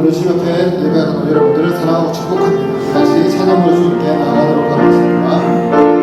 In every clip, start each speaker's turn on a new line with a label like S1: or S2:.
S1: 오늘 주님께 예배하는 여러분들을 사랑하고 축복합니다. 같이 찬양으로 주님께 나아가도록 하겠습니다.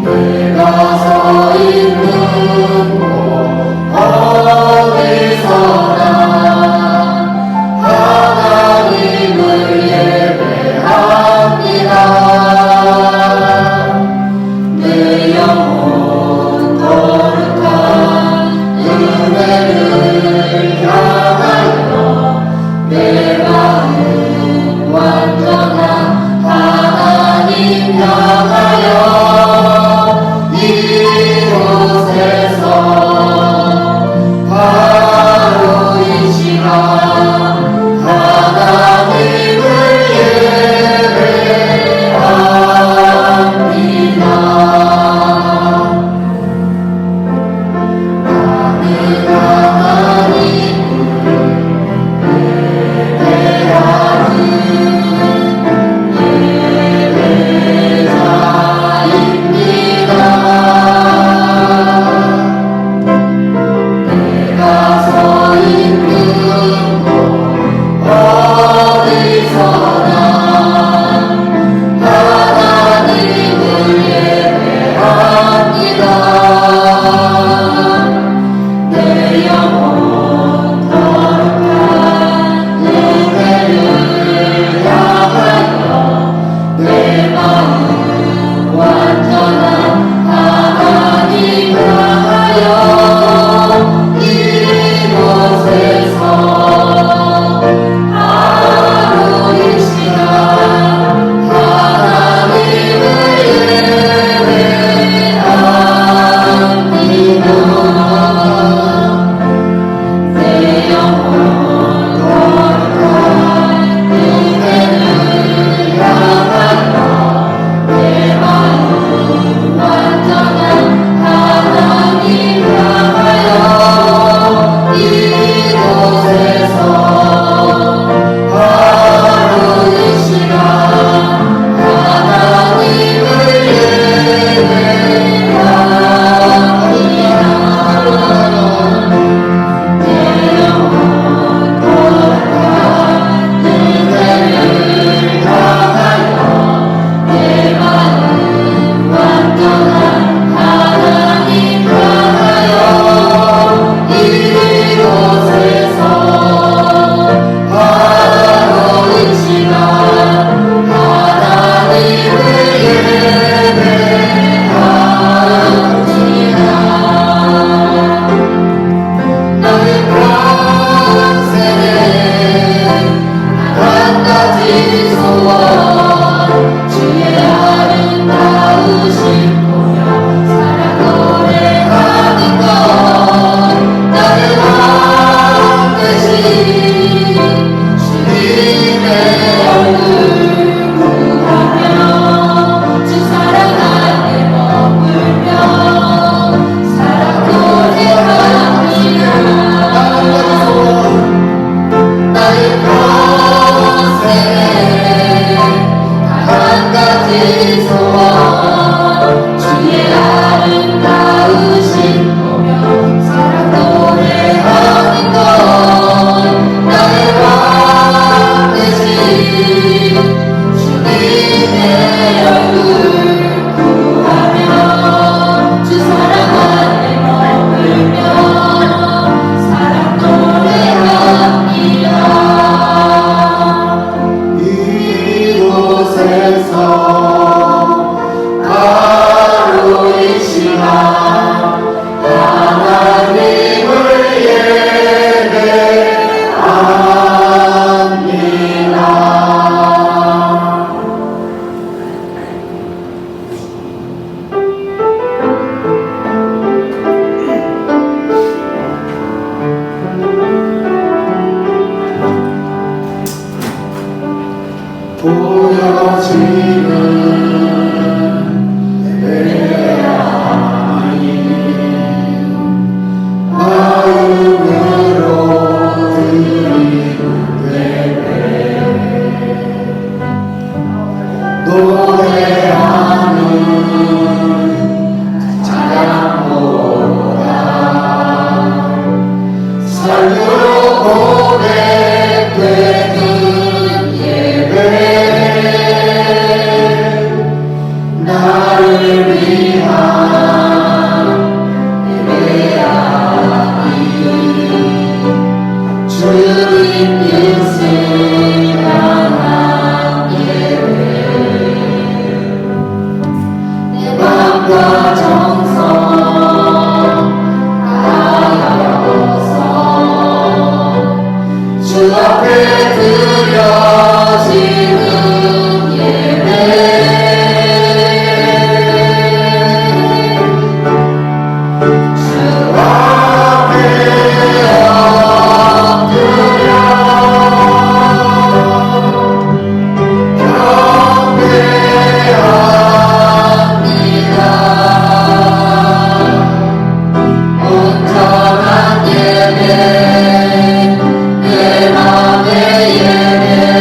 S2: 내가 서 뜻을 향한 예배 내 맘과 정성 다하여서 주 앞에 드려지는 예배 주 앞에 엎드려 경배합니다. 온전한 예배 내 맘의 예배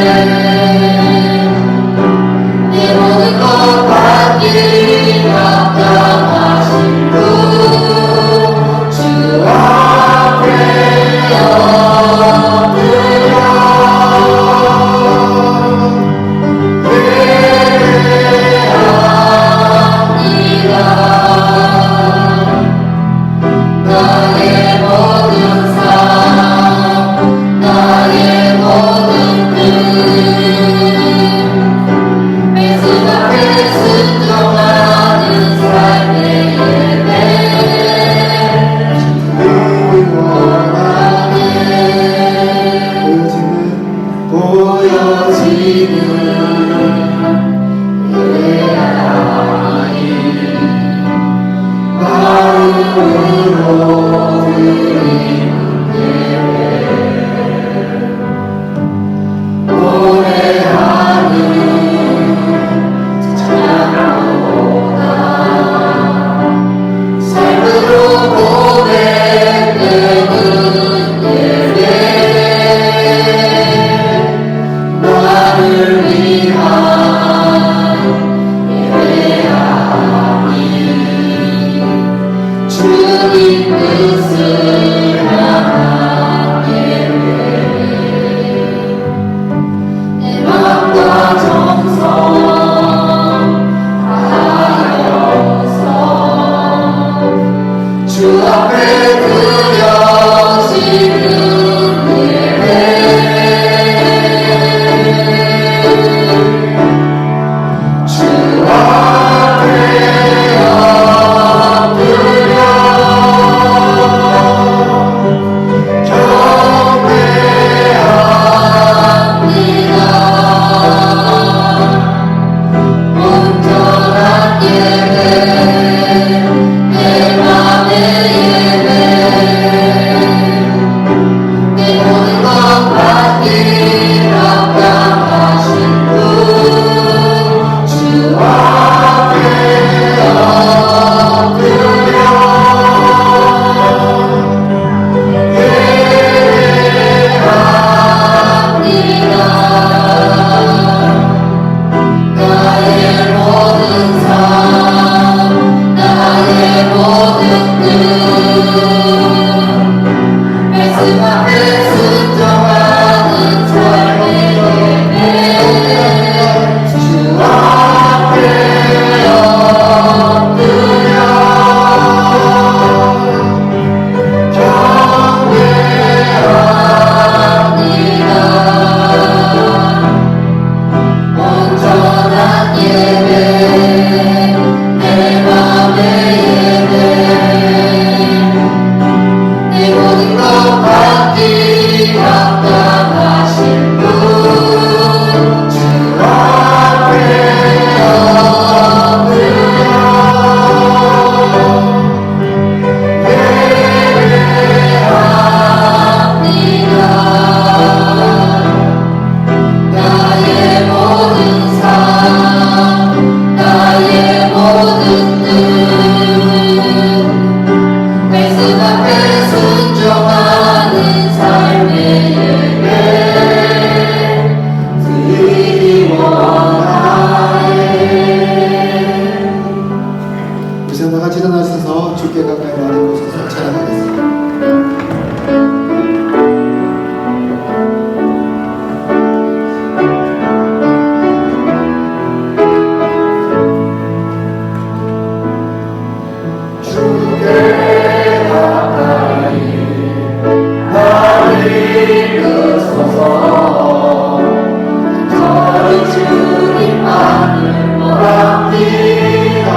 S2: 저희 주님만을 원합니다.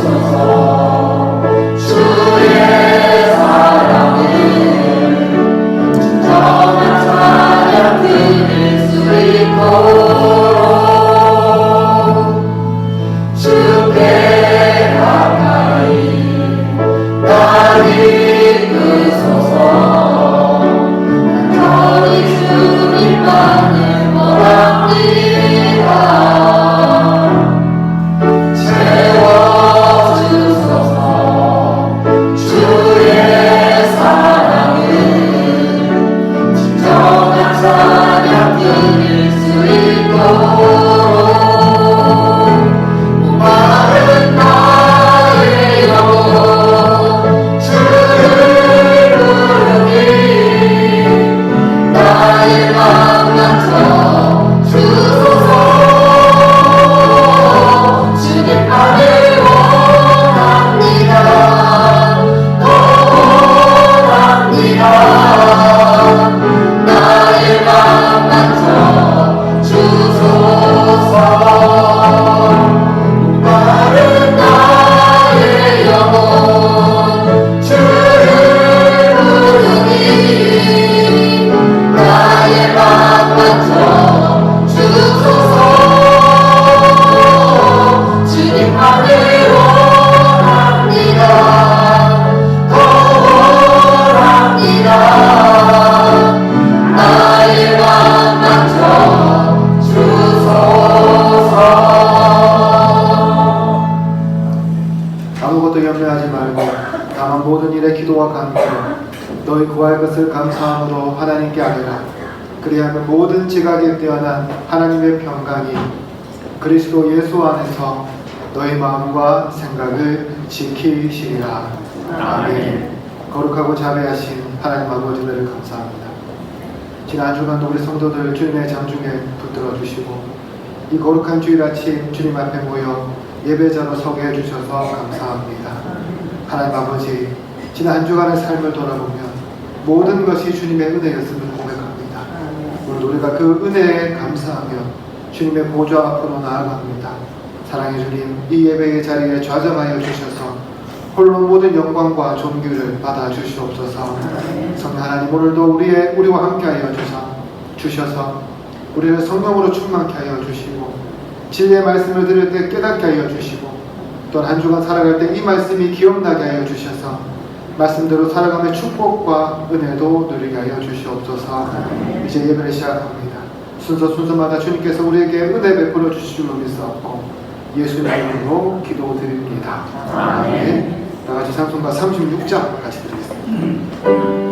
S2: 채워주소서. 주의 사랑은 진정한 찬양 드릴 수 있도록 주께 가까이 날 이끄소서. 저희 주님만을 원합니다. 채워주소서. 주의 사랑은 진정한 찬양 드릴 수 있도록 목마른 나의 영혼 주를 부르니 나의 맘 만져 주소서. 주님만을 원합니다. 더 원합니다. 나의 맘 만져 주소서. 목마른 나의 영혼 주를 부르니 나의 맘 만져 주소서. 주님만을 원합니다. 더 원합니다. 나의 맘 만져 주소서.
S1: 아무것도 염려하지 말고 다만 모든 일에 기도와 간구로 너희 구할 것을 감사함으로 하나님께 아뢰라. 그리하면 모든 지각에 뛰어난 하나님의 평강이 그리스도 예수 안에서 너희 마음과 생각을 지키시리라. 아멘. 거룩하고 자비하신 하나님 아버지를 감사합니다. 지난 주간도 우리 성도들 주님의 장중에 붙들어 주시고 이 거룩한 주일 아침 주님 앞에 모여 예배자로 서게 해주셔서 감사합니다. 하나님 아버지, 지난 한 주간의 삶을 돌아보면 모든 것이 주님의 은혜였음을 고백합니다. 오늘 우리가 그 은혜에 감사하며 주님의 보좌 앞으로 나아갑니다. 사랑의 주님, 이 예배의 자리에 좌정하여 주셔서 홀로 모든 영광과 존귀를 받아 주시옵소서. 성령 하나님, 오늘도 우리와 함께하여 주셔서 우리를 성령으로 충만케 하여 주시고 진리의 말씀을 들을 때 깨닫게 하여 주시고 또한 한 주간 살아갈 때 이 말씀이 기억나게 하여 주셔서 말씀대로 살아감의 축복과 은혜도 누리게 하여 주시옵소서. 이제 예배를 시작합니다. 순서마다 주님께서 우리에게 은혜 베풀어 주실 줄로 믿사옵고 예수님의 이름으로 기도드립니다. 아멘. 다같이 찬송가 36장 같이 드리겠습니다.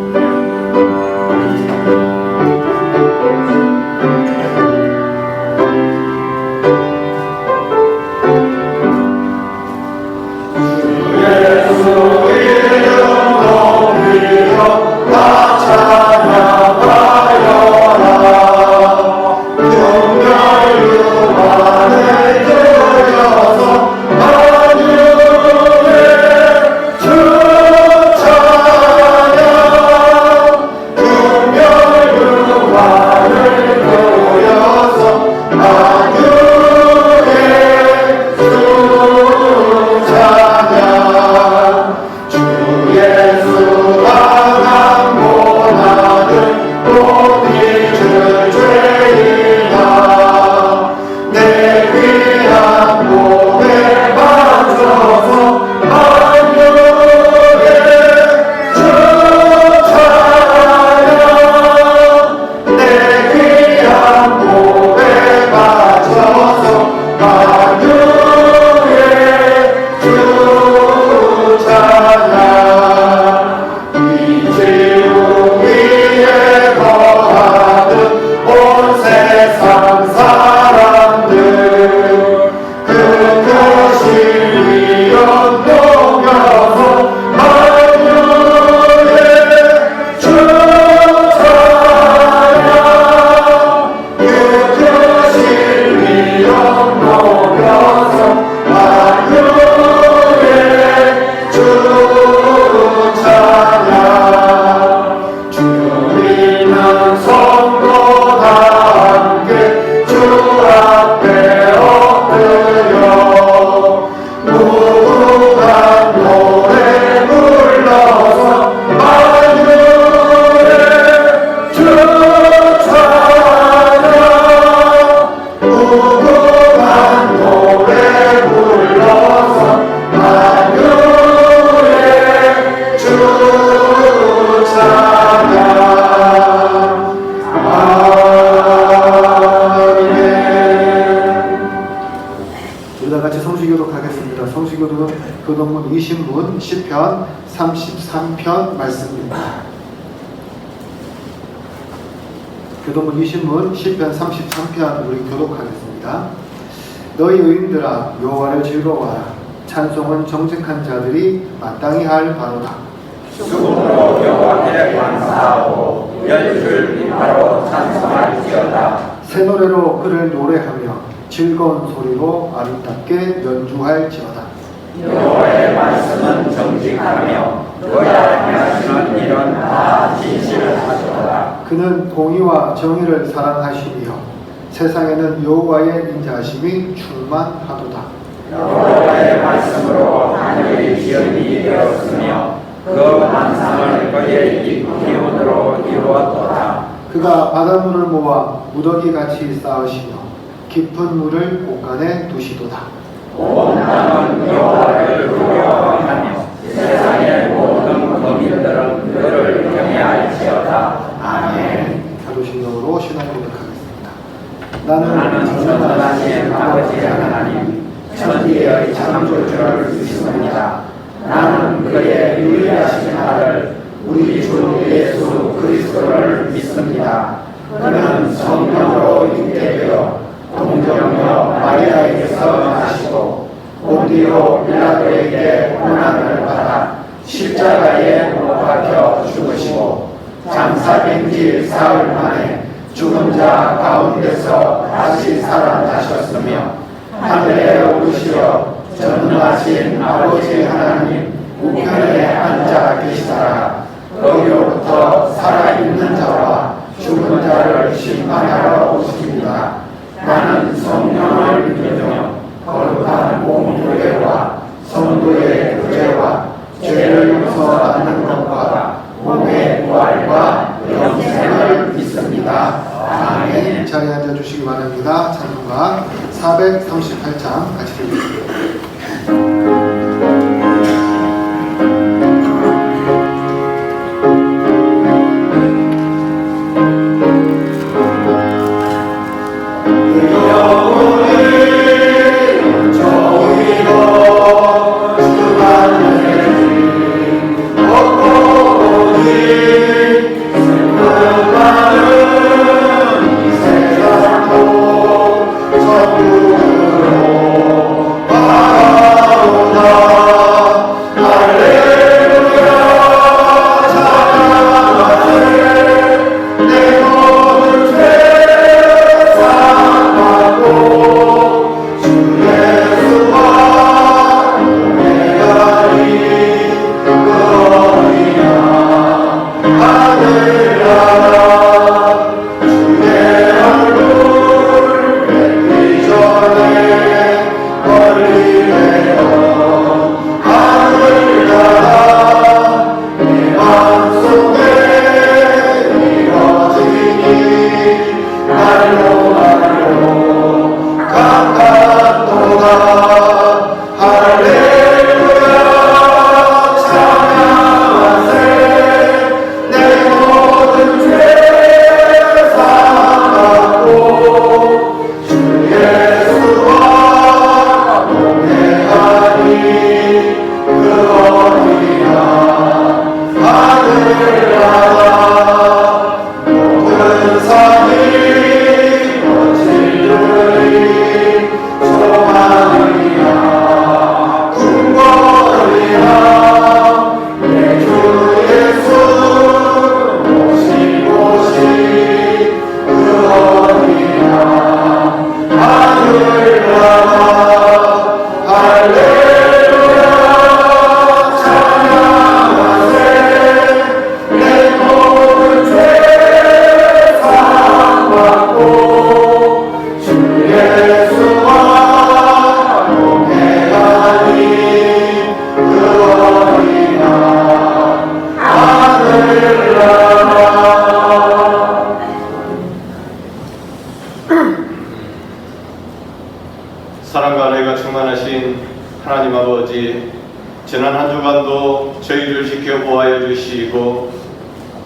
S2: 주찬양
S1: 교동문 20문 10편 33편 말씀입니다. 교동문 20문 10편 33편 우리 교독하겠습니다. 너희 의인들아 여호와를 즐거워하라. 찬송은 정직한 자들이 마땅히 할 바로다.
S3: 죽음으로 여호와께 감사하고 열줄 비파로 찬송할지어다.
S1: 새 노래로 그를 노래하며 즐거운 소리로 아름답게 연주할지어다.
S3: 여호와의 말씀은 정직하며 너희가 행하시는 일은 다 진실하시도다.
S1: 그는 공의와 정의를 사랑하시며 세상에는 여호와의 인자하심이 충만하도다.
S3: 여호와의 말씀으로 하늘이 기업이 되었으며 그 만상을 그의 기운으로 이루었도다.
S1: 그가 바닷물을 모아 무더기같이 쌓으시며 깊은 물을 곳간에 두시도다.
S3: 온 땅은 여호와를 두려워하며 세상의 모든 거민들은 그를 경외할지어다. 아멘.
S1: 자도신경으로 신앙 고백하겠습니다.
S3: 나는 전능하신 아버지 하나님 천지의 창조주를 믿습니다. 나는 그의 유일하신 아들 우리 주 예수 그리스도를 믿습니다. 그는 성령으로 잉태되어 동정녀 마리아에게서 나시고 본디오 빌라도에게 고난을 받아 십자가에 못 박혀 죽으시고 장사된 지 사흘 만에 죽은 자 가운데서 다시 살아나셨으며 하늘에 오르시어 전능하신 아버지 하나님 우편에 앉아 계시다가 거기로부터 살아있는 자와 죽은 자를 심판하러 오십니다. 나는 성령을 믿으며 거룩한 공교회와 성도의 교제와 죄를 용서받는 것과 몸의 부활과 영생을 믿습니다. 아멘.
S1: 자리에 앉아주시기 바랍니다. 찬송가 438장 같이 드리겠습니다.
S4: 사랑과 은혜가 충만하신 하나님 아버지, 지난 한 주간도 저희를 지켜보아여 주시고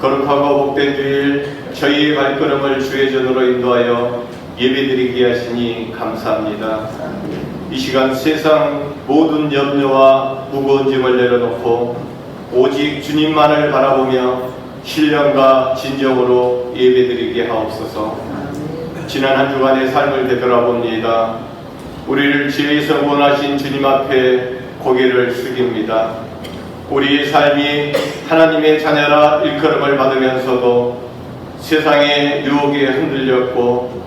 S4: 거룩하고 복된 주일 저희의 발걸음을 주의 전으로 인도하여 예배드리게 하시니 감사합니다. 이 시간 세상 모든 염려와 무거운 짐을 내려놓고 오직 주님만을 바라보며 신령과 진정으로 예배드리게 하옵소서. 지난 한 주간의 삶을 되돌아봅니다. 우리를 지혜에서 구원하신 주님 앞에 고개를 숙입니다. 우리의 삶이 하나님의 자녀라 일컬음을 받으면서도 세상의 유혹에 흔들렸고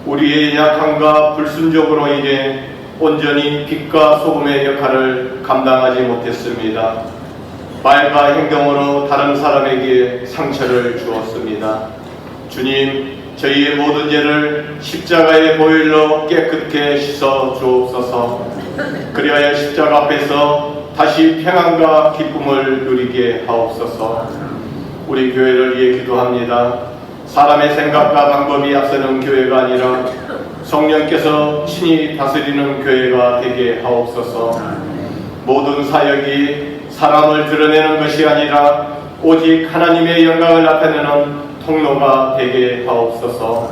S4: 우리의 약함과 불순종으로 인해 온전히 빛과 소금의 역할을 감당하지 못했습니다. 말과 행동으로 다른 사람에게 상처를 주었습니다. 주님, 저희의 모든 죄를 십자가의 보혈로 깨끗게 씻어 주옵소서. 그리하여 십자가 앞에서 다시 평안과 기쁨을 누리게 하옵소서. 우리 교회를 위해 기도합니다. 사람의 생각과 방법이 앞서는 교회가 아니라 성령께서 친히 다스리는 교회가 되게 하옵소서. 모든 사역이 사람을 드러내는 것이 아니라 오직 하나님의 영광을 나타내는 통로가 되게 하옵소서.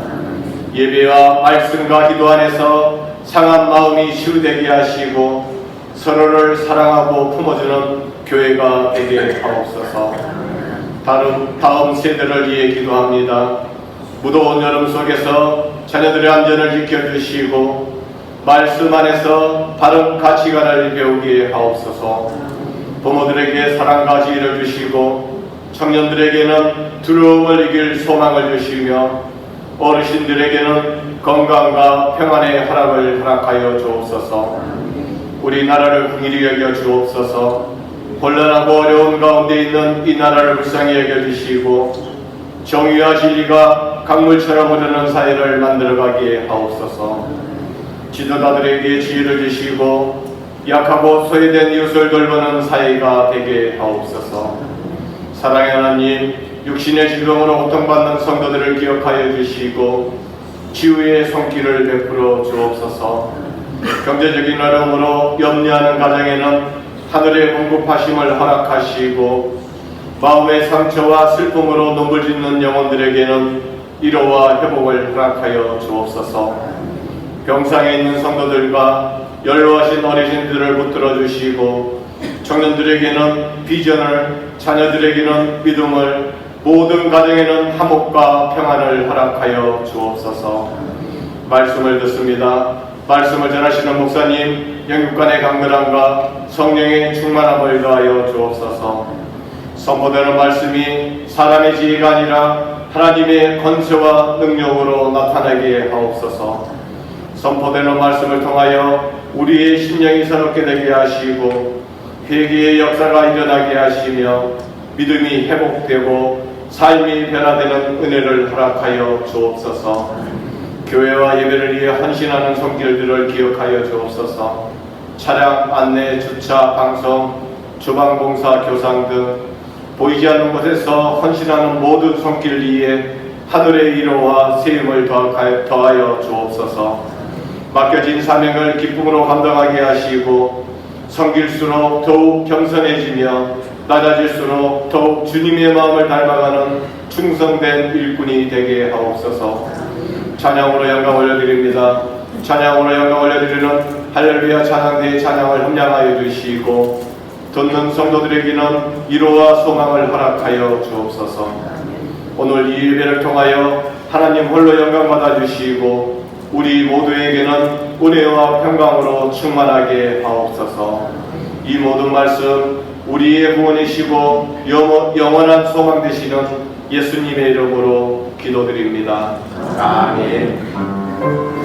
S4: 예배와 말씀과 기도 안에서 상한 마음이 치유되게 하시고 서로를 사랑하고 품어주는 교회가 되게 하옵소서. 다음 세대를 위해 기도합니다. 무더운 여름 속에서 자녀들의 안전을 지켜주시고 말씀 안에서 바른 가치관을 배우게 하옵소서. 부모들에게 사랑과 지혜를 주시고 청년들에게는 두려움을 이길 소망을 주시며 어르신들에게는 건강과 평안의 허락을 허락하여 주옵소서. 우리나라를 긍휼히 여겨 주옵소서. 혼란하고 어려운 가운데 있는 이 나라를 불쌍히 여겨주시고 정의와 진리가 강물처럼 흐르는 사회를 만들어가게 하옵소서. 지도자들에게 지혜를 주시고 약하고 소외된 이웃을 돌보는 사회가 되게 하옵소서. 사랑의 하나님, 육신의 질병으로 고통받는 성도들을 기억하여 주시고 치유의 손길을 베풀어 주옵소서. 경제적인 어려움으로 염려하는 가정에는 하늘의 공급하심을 허락하시고 마음의 상처와 슬픔으로 눈물 짓는 영혼들에게는 위로와 회복을 허락하여 주옵소서. 병상에 있는 성도들과 연로하신 어르신들을 붙들어 주시고 청년들에게는 비전을, 자녀들에게는 믿음을, 모든 가정에는 화목과 평안을 허락하여 주옵소서. 말씀을 듣습니다. 말씀을 전하시는 목사님, 영육간의 강건함과 성령의 충만함을 더하여 주옵소서. 선포되는 말씀이 사람의 지혜가 아니라 하나님의 권세와 능력으로 나타나게 하옵소서. 선포되는 말씀을 통하여 우리의 심령이 새롭게 되게 하시고 회개의 역사가 일어나게 하시며 믿음이 회복되고 삶이 변화되는 은혜를 허락하여 주옵소서. 교회와 예배를 위해 헌신하는 손길들을 기억하여 주옵소서. 차량 안내, 주차, 방송, 주방공사, 교상 등 보이지 않는 곳에서 헌신하는 모든 손길 위에 하늘의 위로와 세움을 더하여 주옵소서. 맡겨진 사명을 기쁨으로 감당하게 하시고 섬길수록 더욱 겸손해지며 낮아질수록 더욱 주님의 마음을 닮아가는 충성된 일꾼이 되게 하옵소서. 찬양으로 영광 올려드립니다. 찬양으로 영광 올려드리는 할렐루야 찬양대의 찬양을 함량하여 주시고 듣는 성도들에게는 위로와 소망을 허락하여 주옵소서. 오늘 이 예배를 통하여 하나님 홀로 영광 받아 주시고 우리 모두에게는 은혜와 평강으로 충만하게 하옵소서. 이 모든 말씀 우리의 구원이시고 영원한 소망 되시는 예수님의 이름으로 기도드립니다. 아멘.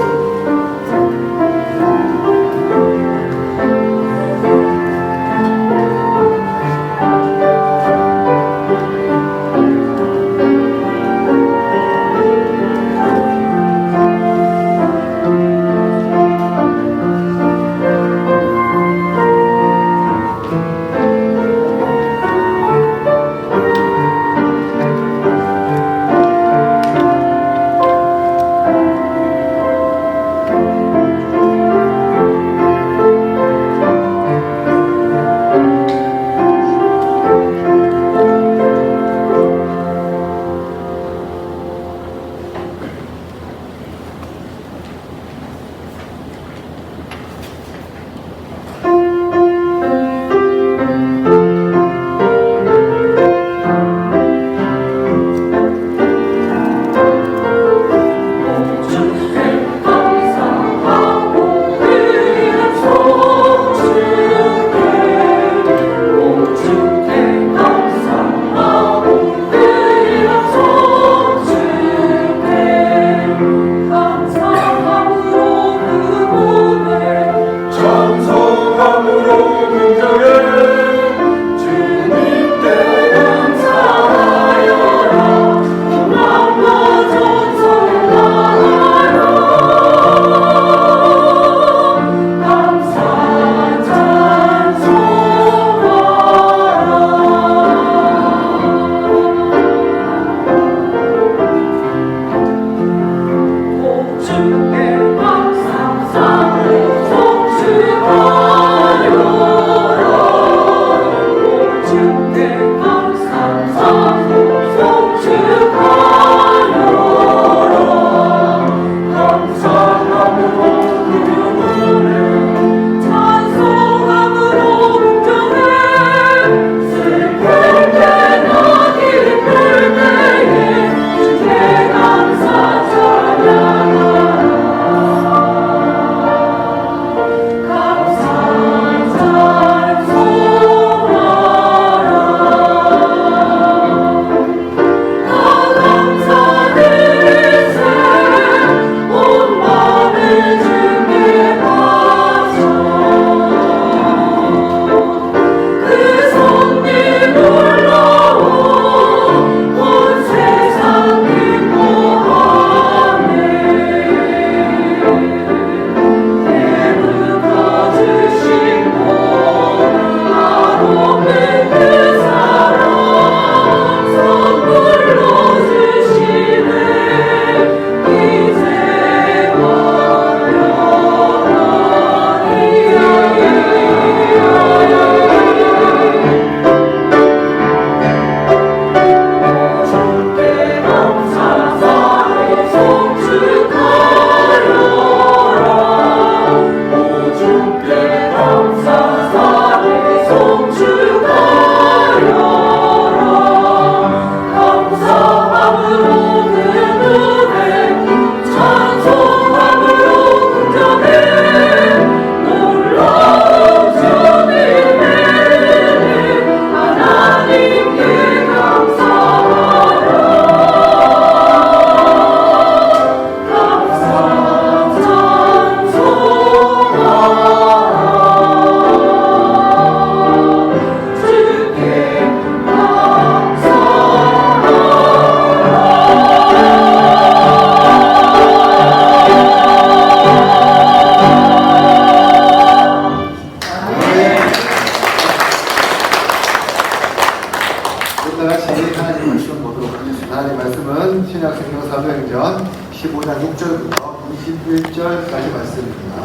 S1: 하나님의 말씀은 신약성경 사도행전 15장 6절부터 21절까지 말씀입니다.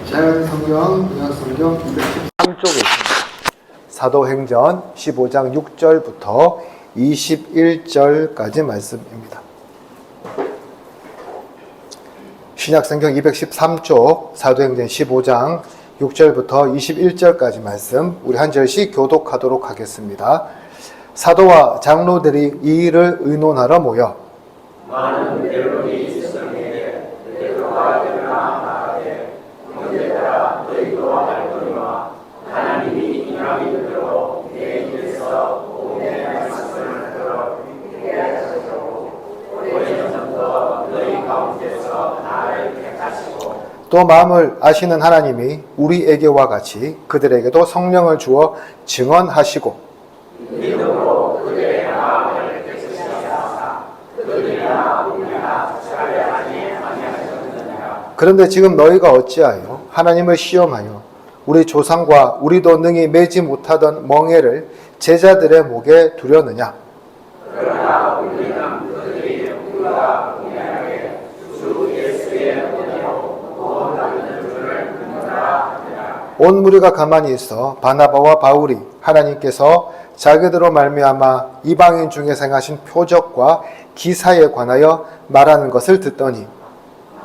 S1: 제가 성경, 구약성경 213쪽에 있습니다. 사도행전 15장 6절부터 21절까지 말씀입니다. 신약성경 213쪽, 사도행전 15장 6절부터 21절까지 말씀, 우리 한 절씩 교독하도록 하겠습니다. 사도와 장로들이 이 일을 의논하러 모여
S3: 많은 대로이 있었는데 베드로가 말하되 형제들아 너희도 알거니와 하나님이 이방인 들어 내 입에서 복음의 말씀을 들어 듣게 하셨고 오래전부터 너희 가운데서 나를 택하시고
S1: 또 마음을 아시는 하나님이 우리에게와 같이 그들에게도 성령을 주어 증언하시고
S3: 믿음으로 그들의 마음을 깨끗하사 그들이나 우리나 차별하지 아니하셨느니라.
S1: 그런데 지금 너희가 어찌하여 하나님을 시험하여 우리 조상과 우리도 능히 매지 못하던 멍에를 제자들의 목에 두려느냐.
S3: 그러나 우리는 그들이 우리가 공연하게 주 예수의 은혜로 구원받는 줄을 믿노라 하니라.
S1: 온 무리가 가만히 있어 바나바와 바울이 하나님께서 자기들로 말미암아 이방인 중에 행하신 표적과 기사에 관하여 말하는 것을 듣더니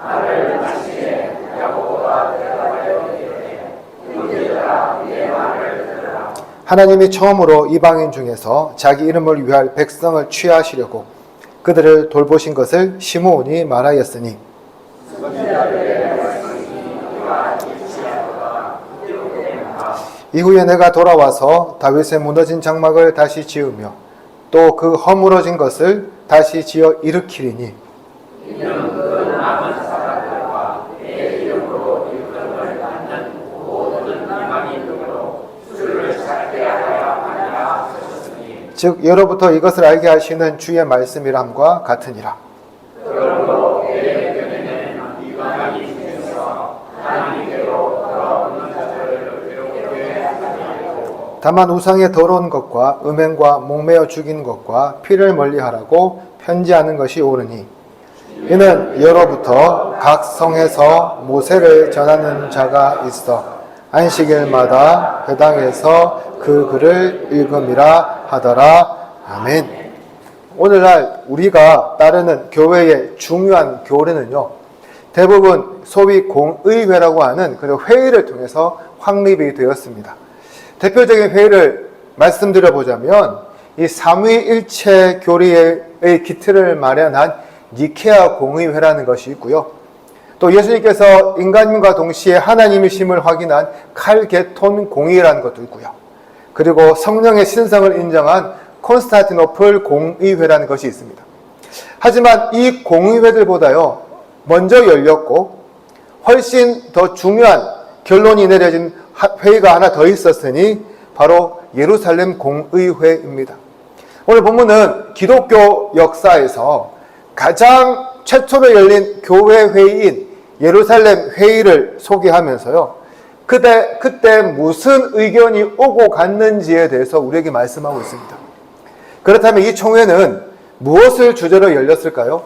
S3: 나를 마시에 야고보가 대답하여 이르되 형제들아 내 말을 들으라.
S1: 하나님이 처음으로 이방인 중에서 자기 이름을 위할 백성을 취하시려고 그들을 돌보신 것을 시므온이 말하였으니 이후에 내가 돌아와서 다윗의 무너진 장막을 다시 지으며 또 그 허물어진 것을 다시 지어 일으키리니
S3: 이는 그 남은 사람들과 내 이름으로 일컬음을 받는 모든 이방인으로 주를 찾게 하려 하니라 하셨으니
S1: 즉 예로부터 이것을 알게 하시는 주의 말씀이람과 같으니라.
S3: 그러므로 내 견해는 이방인 중에서 하나님께로 돌아오는 자들을 괴롭게 하고
S1: 다만 우상의 더러운 것과 음행과 목매어 죽인 것과 피를 멀리하라고 편지하는 것이 옳으니 이는 예로부터 각 성에서 모세를 전하는 자가 있어 안식일마다 회당에서 그 글을 읽음이라 하더라. 아멘. 오늘날 우리가 따르는 교회의 중요한 교리는요, 대부분 소위 공의회라고 하는 그런 회의를 통해서 확립이 되었습니다. 대표적인 회의를 말씀드려보자면 이 삼위일체 교리의 기틀을 마련한 니케아 공의회라는 것이 있고요. 또 예수님께서 인간과 동시에 하나님이심을 확인한 칼게톤 공의회라는 것도 있고요. 그리고 성령의 신성을 인정한 콘스탄티노플 공의회라는 것이 있습니다. 하지만 이 공의회들보다요, 먼저 열렸고 훨씬 더 중요한 결론이 내려진 회의가 하나 더 있었으니 바로 예루살렘 공의회입니다. 오늘 본문은 기독교 역사에서 가장 최초로 열린 교회 회의인 예루살렘 회의를 소개하면서요, 그때 무슨 의견이 오고 갔는지에 대해서 우리에게 말씀하고 있습니다. 그렇다면 이 총회는 무엇을 주제로 열렸을까요?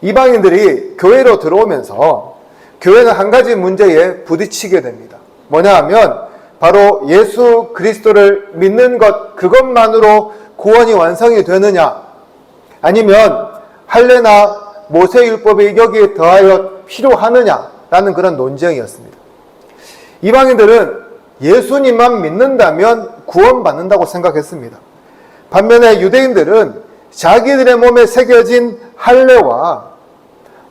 S1: 이방인들이 교회로 들어오면서 교회는 한 가지 문제에 부딪히게 됩니다. 뭐냐 하면 바로 예수 그리스도를 믿는 것, 그것만으로 구원이 완성이 되느냐, 아니면 할례나 모세율법이 여기에 더하여 필요하느냐라는 그런 논쟁이었습니다. 이방인들은 예수님만 믿는다면 구원받는다고 생각했습니다. 반면에 유대인들은 자기들의 몸에 새겨진 할례와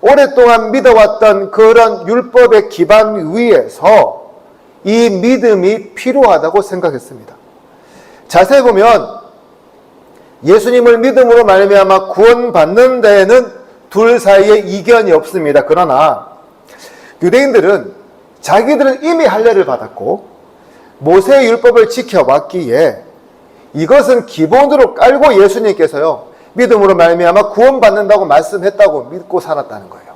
S1: 오랫동안 믿어왔던 그런 율법의 기반 위에서 이 믿음이 필요하다고 생각했습니다. 자세히 보면 예수님을 믿음으로 말미암아 구원받는 데에는 둘 사이에 이견이 없습니다. 그러나 유대인들은 자기들은 이미 할례를 받았고 모세의 율법을 지켜왔기에 이것은 기본으로 깔고 예수님께서요 믿음으로 말미암아 구원받는다고 말씀했다고 믿고 살았다는 거예요.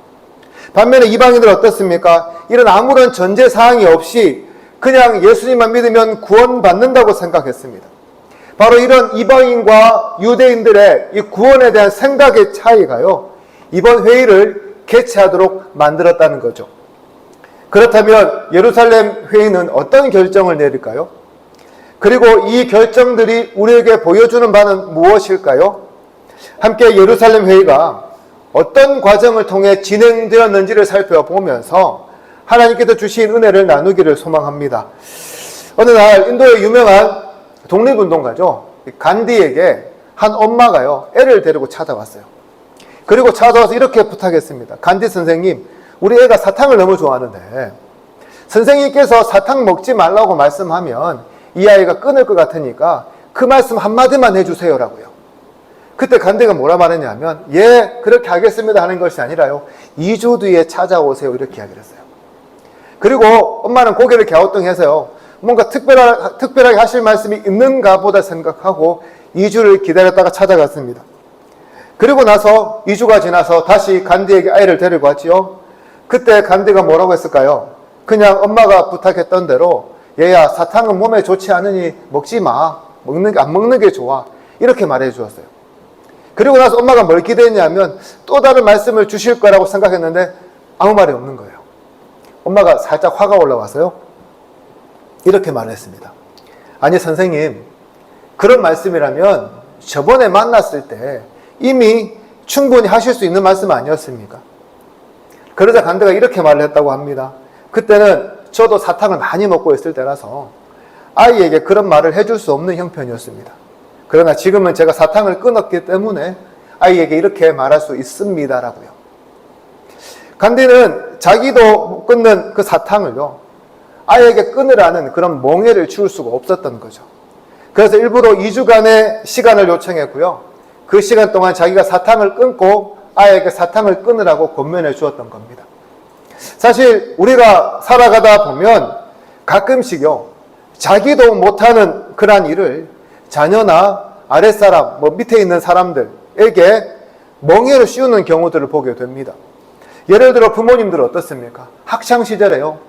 S1: 반면에 이방인들은 어떻습니까? 이런 아무런 전제사항이 없이 그냥 예수님만 믿으면 구원받는다고 생각했습니다. 바로 이런 이방인과 유대인들의 이 구원에 대한 생각의 차이가요 이번 회의를 개최하도록 만들었다는 거죠. 그렇다면 예루살렘 회의는 어떤 결정을 내릴까요? 그리고 이 결정들이 우리에게 보여주는 바는 무엇일까요? 함께 예루살렘 회의가 어떤 과정을 통해 진행되었는지를 살펴보면서 하나님께서 주신 은혜를 나누기를 소망합니다. 어느 날 인도의 유명한 독립운동가죠. 간디에게 한 엄마가요 애를 데리고 찾아왔어요. 그리고 찾아와서 이렇게 부탁했습니다. 간디 선생님, 우리 애가 사탕을 너무 좋아하는데 선생님께서 사탕 먹지 말라고 말씀하면 이 아이가 끊을 것 같으니까 그 말씀 한마디만 해주세요라고요. 그때 간디가 뭐라 말했냐면 예 그렇게 하겠습니다 하는 것이 아니라요 2주 뒤에 찾아오세요 이렇게 이야기를 했어요. 그리고 엄마는 고개를 갸우뚱해서요 뭔가 특별하게 하실 말씀이 있는가 보다 생각하고 2주를 기다렸다가 찾아갔습니다. 그리고 나서 2주가 지나서 다시 간디에게 아이를 데리고 왔지요. 그때 간디가 뭐라고 했을까요? 그냥 엄마가 부탁했던 대로 얘야 사탕은 몸에 좋지 않으니 먹지 마. 안 먹는 게 좋아. 이렇게 말해 주었어요. 그리고 나서 엄마가 뭘 기대했냐면 또 다른 말씀을 주실 거라고 생각했는데 아무 말이 없는 거예요. 엄마가 살짝 화가 올라와서요. 이렇게 말했습니다. 아니 선생님, 그런 말씀이라면 저번에 만났을 때 이미 충분히 하실 수 있는 말씀 아니었습니까? 그러자 간디가 이렇게 말을 했다고 합니다. 그때는 저도 사탕을 많이 먹고 있을 때라서 아이에게 그런 말을 해줄 수 없는 형편이었습니다. 그러나 지금은 제가 사탕을 끊었기 때문에 아이에게 이렇게 말할 수 있습니다라고요. 간디는 자기도 못 끊는 그 사탕을요 아이에게 끊으라는 그런 멍해를 줄 수가 없었던 거죠. 그래서 일부러 2주간의 시간을 요청했고요. 그 시간 동안 자기가 사탕을 끊고 아이에게 사탕을 끊으라고 권면해 주었던 겁니다. 사실 우리가 살아가다 보면 가끔씩요 자기도 못하는 그러한 일을 자녀나 아랫사람, 밑에 있는 사람들에게 멍해로 씌우는 경우들을 보게 됩니다. 예를 들어 부모님들은 어떻습니까? 학창시절에요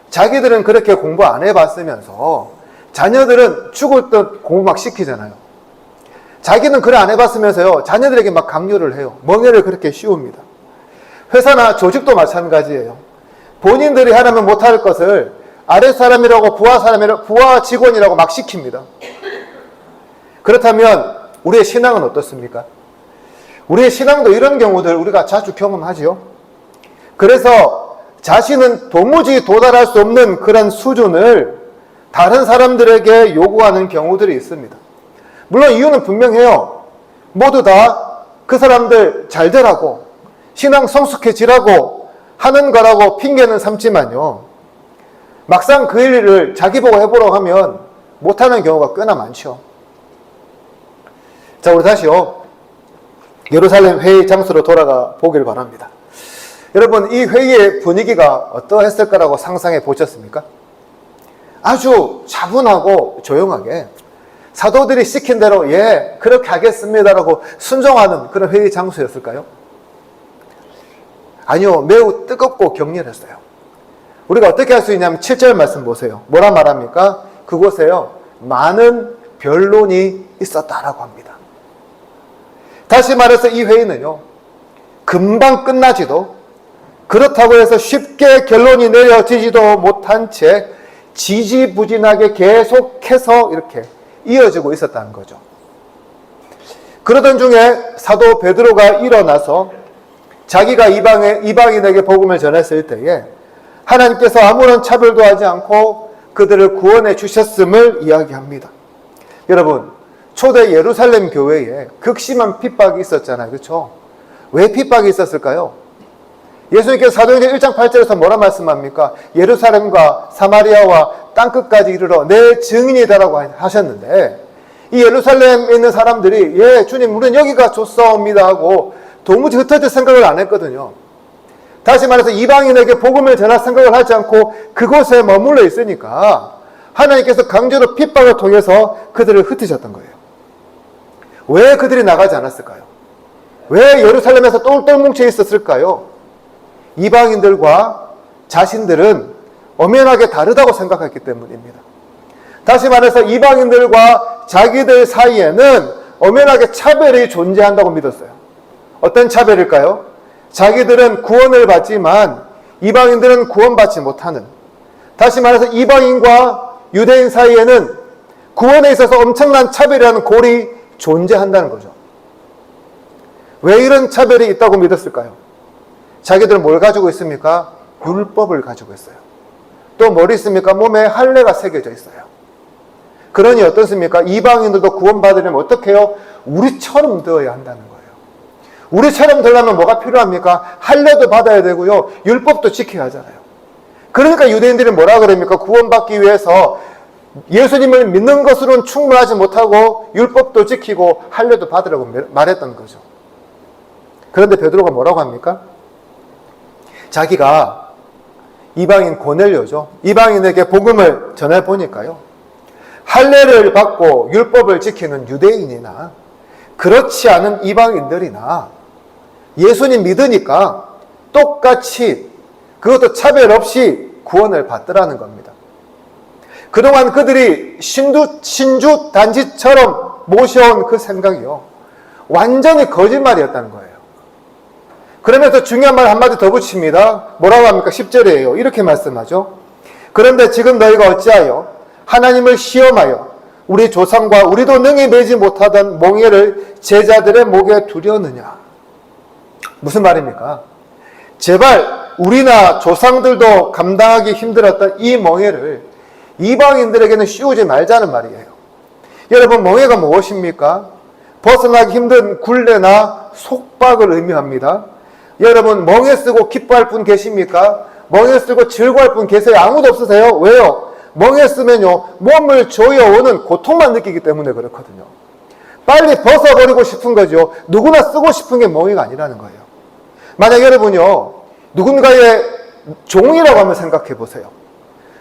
S1: 자기들은 그렇게 공부 안 해봤으면서 자녀들은 죽을 듯 공부 막 시키잖아요. 자기는 그래 안 해봤으면서요 자녀들에게 막 강요를 해요. 멍해를 그렇게 씌웁니다. 회사나 조직도 마찬가지예요. 본인들이 하려면 못할 것을 아랫사람이라고 부하 직원이라고 막 시킵니다. 그렇다면 우리의 신앙은 어떻습니까? 우리의 신앙도 이런 경우들 우리가 자주 경험하지요. 그래서 자신은 도무지 도달할 수 없는 그런 수준을 다른 사람들에게 요구하는 경우들이 있습니다. 물론 이유는 분명해요. 모두 다 그 사람들 잘 되라고 신앙 성숙해지라고 하는 거라고 핑계는 삼지만요. 막상 그 일을 자기 보고 해보라고 하면 못하는 경우가 꽤나 많죠. 자, 우리 다시요. 예루살렘 회의 장소로 돌아가 보길 바랍니다. 여러분, 이 회의의 분위기가 어떠했을까라고 상상해 보셨습니까? 아주 차분하고 조용하게 사도들이 시킨 대로 예, 그렇게 하겠습니다라고 순종하는 그런 회의 장소였을까요? 아니요, 매우 뜨겁고 격렬했어요. 우리가 어떻게 할 수 있냐면 7절 말씀 보세요. 뭐라 말합니까? 그곳에요, 많은 변론이 있었다라고 합니다. 다시 말해서 이 회의는요, 금방 끝나지도 그렇다고 해서 쉽게 결론이 내려지지도 못한 채 지지부진하게 계속해서 이렇게 이어지고 있었다는 거죠. 그러던 중에 사도 베드로가 일어나서 자기가 이방인에게 복음을 전했을 때에 하나님께서 아무런 차별도 하지 않고 그들을 구원해 주셨음을 이야기합니다. 여러분,
S5: 초대 예루살렘 교회에 극심한 핍박이 있었잖아요. 그렇죠? 왜 핍박이 있었을까요? 예수님께서 사도행전 1장 8절에서 뭐라 말씀합니까? 예루살렘과 사마리아와 땅끝까지 이르러 내 증인이다라고 하셨는데, 이 예루살렘에 있는 사람들이 예 주님 우리는 여기가 좋사옵니다 하고 도무지 흩어질 생각을 안 했거든요. 다시 말해서 이방인에게 복음을 전할 생각을 하지 않고 그곳에 머물러 있으니까 하나님께서 강제로 핍박을 통해서 그들을 흩으셨던 거예요. 왜 그들이 나가지 않았을까요? 왜 예루살렘에서 똘똘 뭉쳐 있었을까요? 이방인들과 자신들은 엄연하게 다르다고 생각했기 때문입니다. 다시 말해서 이방인들과 자기들 사이에는 엄연하게 차별이 존재한다고 믿었어요. 어떤 차별일까요? 자기들은 구원을 받지만 이방인들은 구원받지 못하는, 다시 말해서 이방인과 유대인 사이에는 구원에 있어서 엄청난 차별이라는 골이 존재한다는 거죠. 왜 이런 차별이 있다고 믿었을까요? 자기들은 뭘 가지고 있습니까? 율법을 가지고 있어요. 또 뭘 있습니까? 몸에 할례가 새겨져 있어요. 그러니 어떻습니까? 이방인들도 구원받으려면 어떻게 해요? 우리처럼 되어야 한다는 거예요. 우리처럼 되려면 뭐가 필요합니까? 할례도 받아야 되고요. 율법도 지켜야 하잖아요. 그러니까 유대인들이 뭐라 그럽니까? 구원받기 위해서 예수님을 믿는 것으로는 충분하지 못하고 율법도 지키고 할례도 받으라고 말했던 거죠. 그런데 베드로가 뭐라고 합니까? 자기가 이방인 고넬료죠. 이방인에게 복음을 전해보니까요. 할례를 받고 율법을 지키는 유대인이나 그렇지 않은 이방인들이나 예수님 믿으니까 똑같이 그것도 차별 없이 구원을 받더라는 겁니다. 그동안 그들이 신주 단지처럼 모셔온 그 생각이요. 완전히 거짓말이었다는 거예요. 그러면서 중요한 말 한마디 더 붙입니다. 뭐라고 합니까? 10절이에요. 이렇게 말씀하죠. 그런데 지금 너희가 어찌하여 하나님을 시험하여 우리 조상과 우리도 능히 매지 못하던 몽해를 제자들의 목에 두려느냐. 무슨 말입니까? 제발 우리나 조상들도 감당하기 힘들었던 이 몽해를 이방인들에게는 씌우지 말자는 말이에요. 여러분, 몽해가 무엇입니까? 벗어나기 힘든 굴레나 속박을 의미합니다. 여러분, 멍에 쓰고 기뻐할 분 계십니까? 멍에 쓰고 즐거워할 분 계세요? 아무도 없으세요? 왜요? 멍에 쓰면요, 몸을 조여오는 고통만 느끼기 때문에 그렇거든요. 빨리 벗어버리고 싶은 거죠. 누구나 쓰고 싶은 게 멍에가 아니라는 거예요. 만약 여러분요, 누군가의 종이라고 하면 생각해 보세요.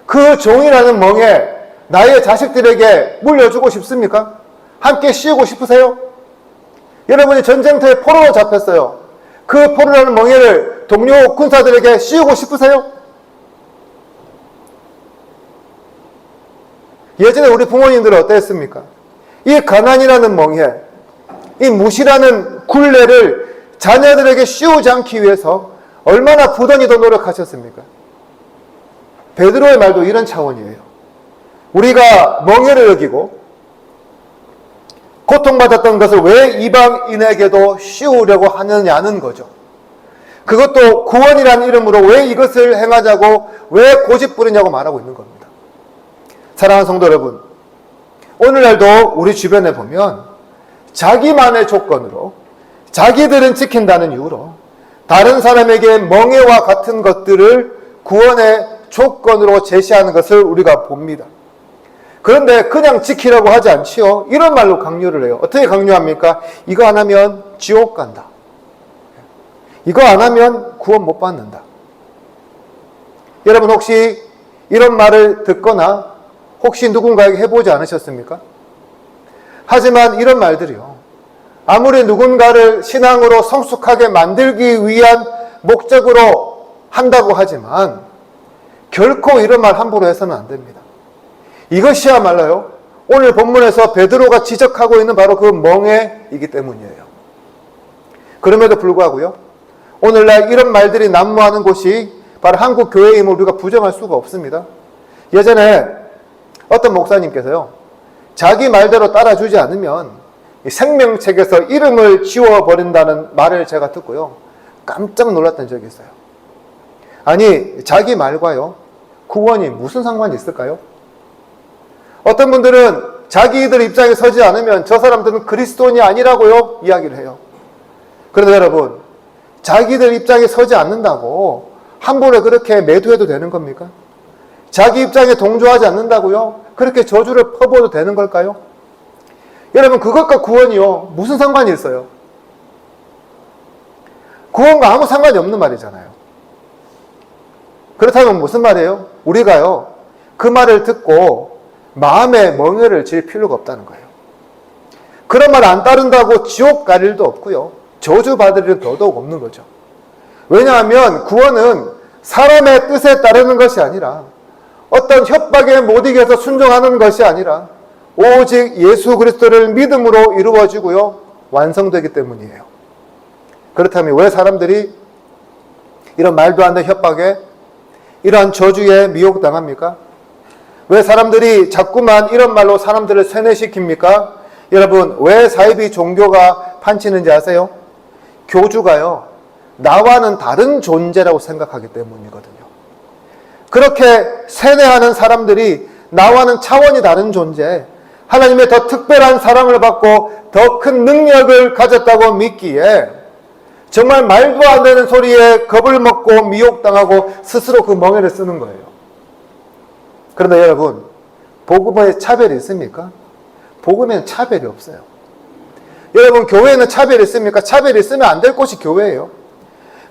S5: 그 종이라는 멍에 나의 자식들에게 물려주고 싶습니까? 함께 씌우고 싶으세요? 여러분이 전쟁터에 포로로 잡혔어요. 그 포로라는 멍에를 동료 군사들에게 씌우고 싶으세요? 예전에 우리 부모님들은 어땠습니까? 이 가난이라는 멍에, 이 무시라는 굴레를 자녀들에게 씌우지 않기 위해서 얼마나 부단히도 노력하셨습니까? 베드로의 말도 이런 차원이에요. 우리가 멍에를 여기고 고통받았던 것을 왜 이방인에게도 씌우려고 하느냐는 거죠. 그것도 구원이라는 이름으로 왜 이것을 행하자고, 왜 고집 부리냐고 말하고 있는 겁니다. 사랑하는 성도 여러분, 오늘날도 우리 주변에 보면 자기만의 조건으로, 자기들은 지킨다는 이유로 다른 사람에게 멍에와 같은 것들을 구원의 조건으로 제시하는 것을 우리가 봅니다. 그런데 그냥 지키라고 하지 않지요. 이런 말로 강요를 해요. 어떻게 강요합니까? 이거 안 하면 지옥 간다. 이거 안 하면 구원 못 받는다. 여러분, 혹시 이런 말을 듣거나 혹시 누군가에게 해보지 않으셨습니까? 하지만 이런 말들이요, 아무리 누군가를 신앙으로 성숙하게 만들기 위한 목적으로 한다고 하지만 결코 이런 말 함부로 해서는 안 됩니다. 이것이야말로요, 오늘 본문에서 베드로가 지적하고 있는 바로 그 멍에이기 때문이에요. 그럼에도 불구하고요, 오늘날 이런 말들이 난무하는 곳이 바로 한국 교회임을 우리가 부정할 수가 없습니다. 예전에 어떤 목사님께서요, 자기 말대로 따라주지 않으면 생명책에서 이름을 지워버린다는 말을 제가 듣고요, 깜짝 놀랐던 적이 있어요. 아니, 자기 말과요, 구원이 무슨 상관이 있을까요? 어떤 분들은 자기들 입장에 서지 않으면 저 사람들은 그리스도인이 아니라고요 이야기를 해요. 그런데 여러분, 자기들 입장에 서지 않는다고 함부로 그렇게 매도해도 되는 겁니까? 자기 입장에 동조하지 않는다고요 그렇게 저주를 퍼부어도 되는 걸까요? 여러분, 그것과 구원이요 무슨 상관이 있어요? 구원과 아무 상관이 없는 말이잖아요. 그렇다면 무슨 말이에요? 우리가요 그 말을 듣고 마음에 멍해를 질 필요가 없다는 거예요. 그런 말 안 따른다고 지옥 갈 일도 없고요 저주받을 일은 더더욱 없는 거죠. 왜냐하면 구원은 사람의 뜻에 따르는 것이 아니라 어떤 협박에 못 이겨서 순종하는 것이 아니라 오직 예수 그리스도를 믿음으로 이루어지고요 완성되기 때문이에요. 그렇다면 왜 사람들이 이런 말도 안 되는 협박에 이러한 저주에 미혹당합니까? 왜 사람들이 자꾸만 이런 말로 사람들을 세뇌시킵니까? 여러분, 왜 사이비 종교가 판치는지 아세요? 교주가요 나와는 다른 존재라고 생각하기 때문이거든요. 그렇게 세뇌하는 사람들이 나와는 차원이 다른 존재, 하나님의 더 특별한 사랑을 받고 더 큰 능력을 가졌다고 믿기에 정말 말도 안 되는 소리에 겁을 먹고 미혹당하고 스스로 그 멍에를 쓰는 거예요. 그런데 여러분, 복음에 차별이 있습니까? 복음에는 차별이 없어요. 여러분, 교회에는 차별이 있습니까? 차별이 있으면 안 될 곳이 교회예요.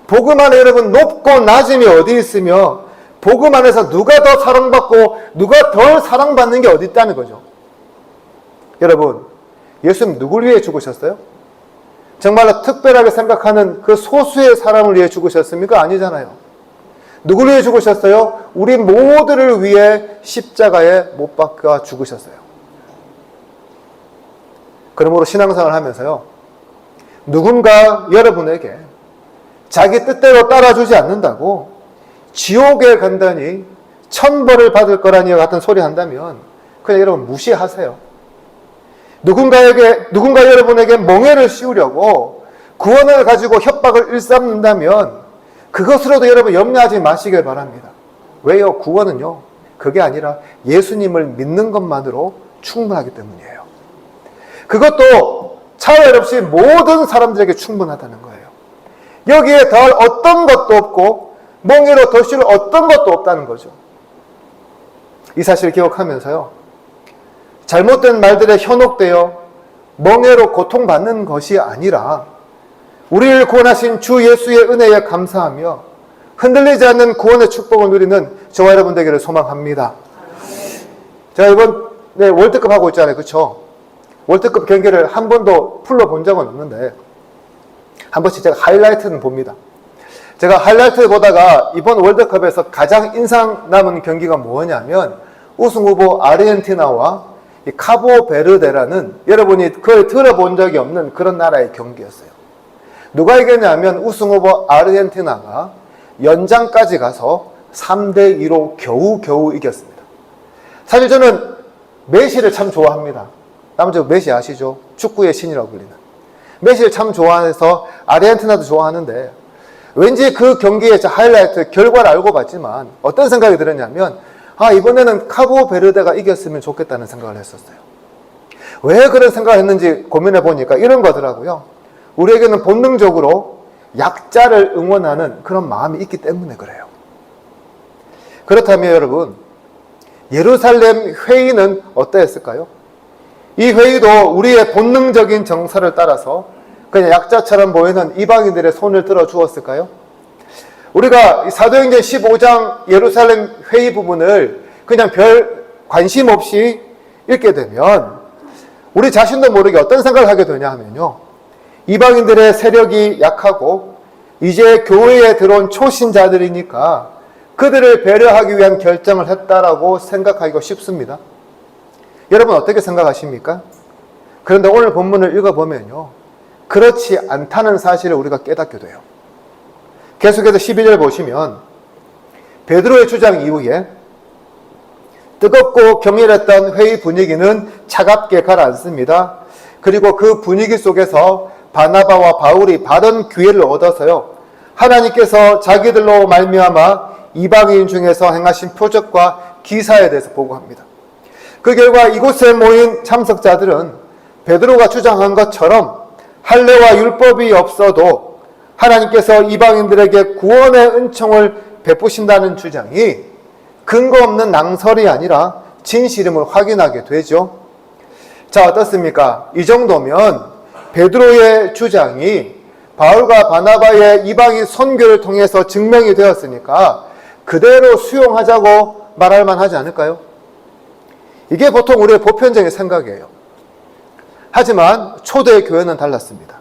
S5: 복음 안에 여러분 높고 낮음이 어디 있으며 복음 안에서 누가 더 사랑받고 누가 덜 사랑받는 게 어디 있다는 거죠. 여러분, 예수님 누굴 위해 죽으셨어요? 정말로 특별하게 생각하는 그 소수의 사람을 위해 죽으셨습니까? 아니잖아요. 누굴 위해 죽으셨어요? 우리 모두를 위해 십자가에 못 박아 죽으셨어요. 그러므로 신앙생활을 하면서요 누군가 여러분에게 자기 뜻대로 따라주지 않는다고 지옥에 간다니 천벌을 받을 거라니 같은 소리 한다면 그냥 여러분 무시하세요. 누군가 여러분에게 멍해를 씌우려고 구원을 가지고 협박을 일삼는다면 그것으로도 여러분 염려하지 마시길 바랍니다. 왜요? 구원은요 그게 아니라 예수님을 믿는 것만으로 충분하기 때문이에요. 그것도 차별 없이 모든 사람들에게 충분하다는 거예요. 여기에 더할 어떤 것도 없고 멍해로 더 씌울 어떤 것도 없다는 거죠. 이 사실을 기억하면서요 잘못된 말들에 현혹되어 멍해로 고통받는 것이 아니라 우리를 구원하신 주 예수의 은혜에 감사하며 흔들리지 않는 구원의 축복을 누리는 저와 여러분 되기를 소망합니다. 제가 이번에 월드컵 하고 있잖아요. 그렇죠? 월드컵 경기를 한 번도 풀로 본 적은 없는데 한 번씩 제가 하이라이트는 봅니다. 제가 하이라이트를 보다가 이번 월드컵에서 가장 인상 남은 경기가 뭐냐면 우승 후보 아르헨티나와 이 카보베르데라는 여러분이 거의 들어본 적이 없는 그런 나라의 경기였어요. 누가 이겼냐면 우승 후보 아르헨티나가 연장까지 가서 3대2로 겨우 이겼습니다. 사실 저는 메시를 참 좋아합니다. 남자 메시 아시죠? 축구의 신이라고 불리는. 메시를 참 좋아해서 아르헨티나도 좋아하는데 왠지 그 경기의 하이라이트 결과를 알고 봤지만 어떤 생각이 들었냐면 이번에는 카보베르데가 이겼으면 좋겠다는 생각을 했었어요. 왜 그런 생각을 했는지 고민해 보니까 이런 거더라고요. 우리에게는 본능적으로 약자를 응원하는 그런 마음이 있기 때문에 그래요. 그렇다면 여러분, 예루살렘 회의는 어떠했을까요? 이 회의도 우리의 본능적인 정서를 따라서 그냥 약자처럼 보이는 이방인들의 손을 들어 주었을까요? 우리가 사도행전 15장 예루살렘 회의 부분을 그냥 별 관심 없이 읽게 되면 우리 자신도 모르게 어떤 생각을 하게 되냐 하면요, 이방인들의 세력이 약하고 이제 교회에 들어온 초신자들이니까 그들을 배려하기 위한 결정을 했다라고 생각하기가 쉽습니다. 여러분 어떻게 생각하십니까? 그런데 오늘 본문을 읽어보면요 그렇지 않다는 사실을 우리가 깨닫게 돼요. 계속해서 12절 보시면 베드로의 주장 이후에 뜨겁고 격렬했던 회의 분위기는 차갑게 가라앉습니다. 그리고 그 분위기 속에서 바나바와 바울이 바른 기회를 얻어서요 하나님께서 자기들로 말미암아 이방인 중에서 행하신 표적과 기사에 대해서 보고합니다. 그 결과 이곳에 모인 참석자들은 베드로가 주장한 것처럼 할례와 율법이 없어도 하나님께서 이방인들에게 구원의 은총을 베푸신다는 주장이 근거 없는 낭설이 아니라 진실임을 확인하게 되죠. 자, 어떻습니까? 이 정도면 베드로의 주장이 바울과 바나바의 이방인 선교를 통해서 증명이 되었으니까 그대로 수용하자고 말할 만하지 않을까요? 이게 보통 우리의 보편적인 생각이에요. 하지만 초대 교회는 달랐습니다.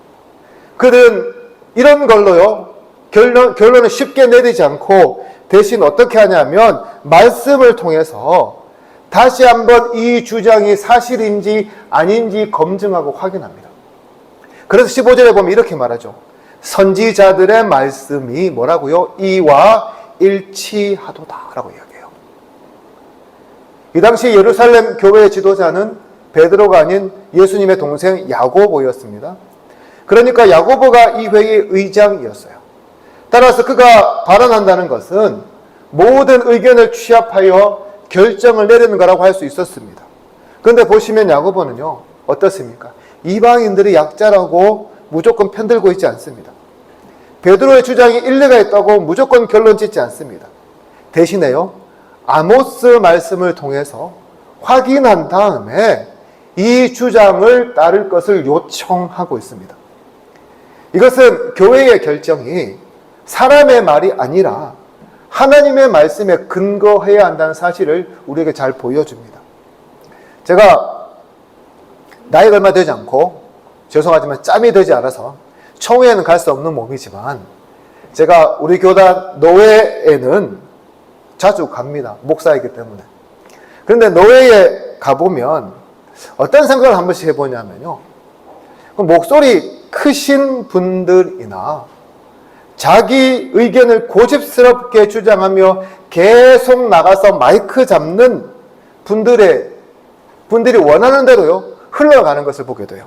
S5: 그들은 이런 걸로요, 결론을 쉽게 내리지 않고 대신 어떻게 하냐면 말씀을 통해서 다시 한번 이 주장이 사실인지 아닌지 검증하고 확인합니다. 그래서 15절에 보면 이렇게 말하죠. 선지자들의 말씀이 뭐라고요? 이와 일치하도다라고 이야기해요. 이 당시 예루살렘 교회의 지도자는 베드로가 아닌 예수님의 동생 야고보였습니다. 그러니까 야고보가 이 회의 의장이었어요. 따라서 그가 발언한다는 것은 모든 의견을 취합하여 결정을 내리는 거라고 할 수 있었습니다. 그런데 보시면 야고보는요, 어떻습니까? 이방인들이 약자라고 무조건 편들고 있지 않습니다. 베드로의 주장이 일리가 있다고 무조건 결론 짓지 않습니다. 대신에요, 아모스 말씀을 통해서 확인한 다음에 이 주장을 따를 것을 요청하고 있습니다. 이것은 교회의 결정이 사람의 말이 아니라 하나님의 말씀에 근거해야 한다는 사실을 우리에게 잘 보여줍니다. 제가 나이가 얼마 되지 않고 죄송하지만 짬이 되지 않아서 청회에는 갈 수 없는 몸이지만 제가 우리 교단 노회에는 자주 갑니다. 목사이기 때문에. 그런데 노회에 가보면 어떤 생각을 한 번씩 해보냐면요, 목소리 크신 분들이나 자기 의견을 고집스럽게 주장하며 계속 나가서 마이크 잡는 분들이 원하는 대로요, 흘러가는 것을 보게 돼요.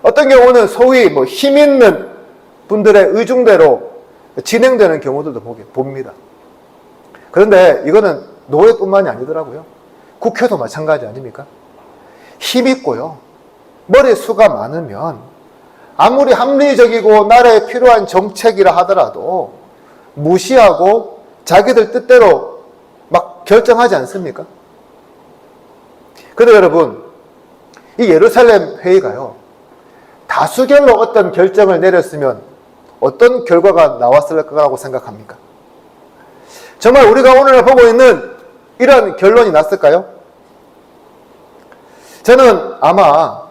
S5: 어떤 경우는 소위 힘 있는 분들의 의중대로 진행되는 경우들도 봅니다. 그런데 이거는 노회뿐만이 아니더라고요. 국회도 마찬가지 아닙니까? 힘 있고요, 머리수가 많으면 아무리 합리적이고 나라에 필요한 정책이라 하더라도 무시하고 자기들 뜻대로 막 결정하지 않습니까? 그런데 여러분, 이 예루살렘 회의가요, 다수결로 어떤 결정을 내렸으면 어떤 결과가 나왔을 거라고 생각합니까? 정말 우리가 오늘 보고 있는 이런 결론이 났을까요? 저는 아마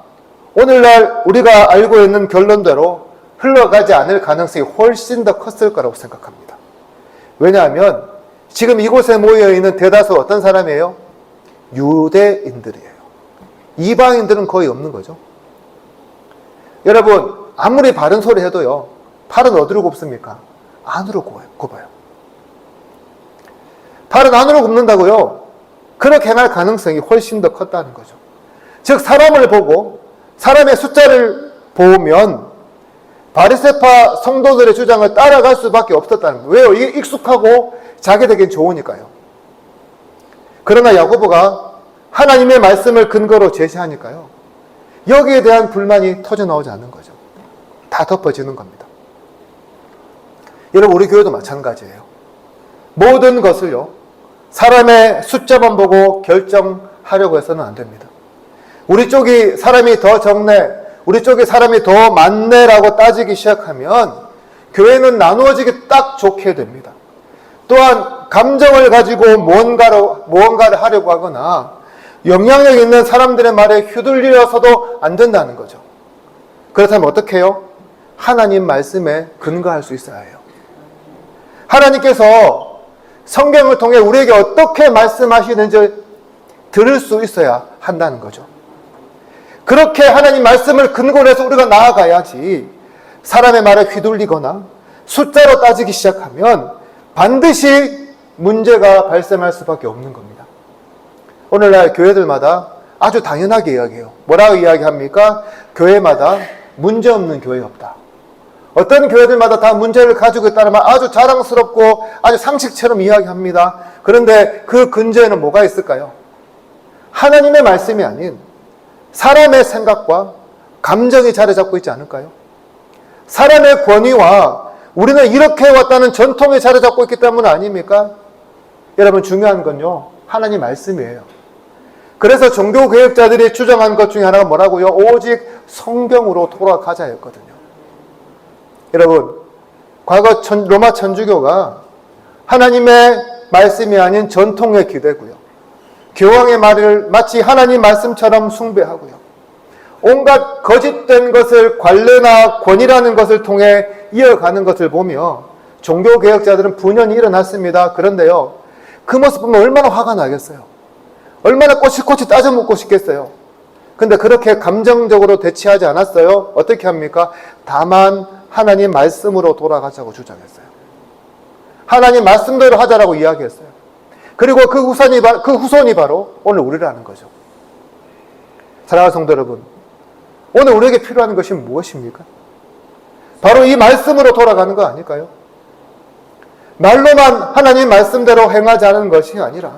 S5: 오늘날 우리가 알고 있는 결론대로 흘러가지 않을 가능성이 훨씬 더 컸을 거라고 생각합니다. 왜냐하면 지금 이곳에 모여있는 대다수 어떤 사람이에요? 유대인들이에요. 이방인들은 거의 없는 거죠. 여러분, 아무리 바른 소리 해도요, 팔은 어디로 굽습니까? 안으로 굽어요. 팔은 안으로 굽는다고요? 그렇게 행할 가능성이 훨씬 더 컸다는 거죠. 즉, 사람을 보고 사람의 숫자를 보면 바리새파 성도들의 주장을 따라갈 수밖에 없었다는 거예요. 왜요? 이게 익숙하고 자기에겐 좋으니까요. 그러나 야고보가 하나님의 말씀을 근거로 제시하니까요, 여기에 대한 불만이 터져나오지 않는 거죠. 다 덮어지는 겁니다. 여러분, 우리 교회도 마찬가지예요. 모든 것을요, 사람의 숫자만 보고 결정하려고 해서는 안 됩니다. 우리 쪽이 사람이 더 적네, 우리 쪽이 사람이 더 많네라고 따지기 시작하면 교회는 나누어지기 딱 좋게 됩니다. 또한 감정을 가지고 무언가를 하려고 하거나 영향력 있는 사람들의 말에 휘둘려서도 안 된다는 거죠. 그렇다면 어떻게 해요? 하나님 말씀에 근거할 수 있어야 해요. 하나님께서 성경을 통해 우리에게 어떻게 말씀하시는지 들을 수 있어야 한다는 거죠. 그렇게 하나님 말씀을 근거로 해서 우리가 나아가야지 사람의 말에 휘둘리거나 숫자로 따지기 시작하면 반드시 문제가 발생할 수밖에 없는 겁니다. 오늘날 교회들마다 아주 당연하게 이야기해요. 뭐라고 이야기합니까? 교회마다 문제없는 교회 없다. 어떤 교회들마다 다 문제를 가지고 있다는 말 아주 자랑스럽고 아주 상식처럼 이야기합니다. 그런데 그 근저에는 뭐가 있을까요? 하나님의 말씀이 아닌 사람의 생각과 감정이 자리 잡고 있지 않을까요? 사람의 권위와 우리는 이렇게 해왔다는 전통이 자리 잡고 있기 때문 아닙니까? 여러분, 중요한 건요, 하나님 말씀이에요. 그래서 종교개혁자들이 주장한 것 중에 하나가 뭐라고요? 오직 성경으로 돌아가자였거든요. 여러분, 과거 로마 천주교가 하나님의 말씀이 아닌 전통에 기대고요, 교황의 말을 마치 하나님 말씀처럼 숭배하고요, 온갖 거짓된 것을 관례나 권위라는 것을 통해 이어가는 것을 보며 종교개혁자들은 분연히 일어났습니다. 그런데요, 그 모습 보면 얼마나 화가 나겠어요. 얼마나 꼬치꼬치 따져 묻고 싶겠어요. 근데 그렇게 감정적으로 대치하지 않았어요. 어떻게 합니까? 다만 하나님 말씀으로 돌아가자고 주장했어요. 하나님 말씀대로 하자라고 이야기했어요. 그리고 그 후손이 바로 오늘 우리라는 거죠. 사랑하는 성도 여러분, 오늘 우리에게 필요한 것이 무엇입니까? 바로 이 말씀으로 돌아가는 거 아닐까요? 말로만 하나님 말씀대로 행하자는 것이 아니라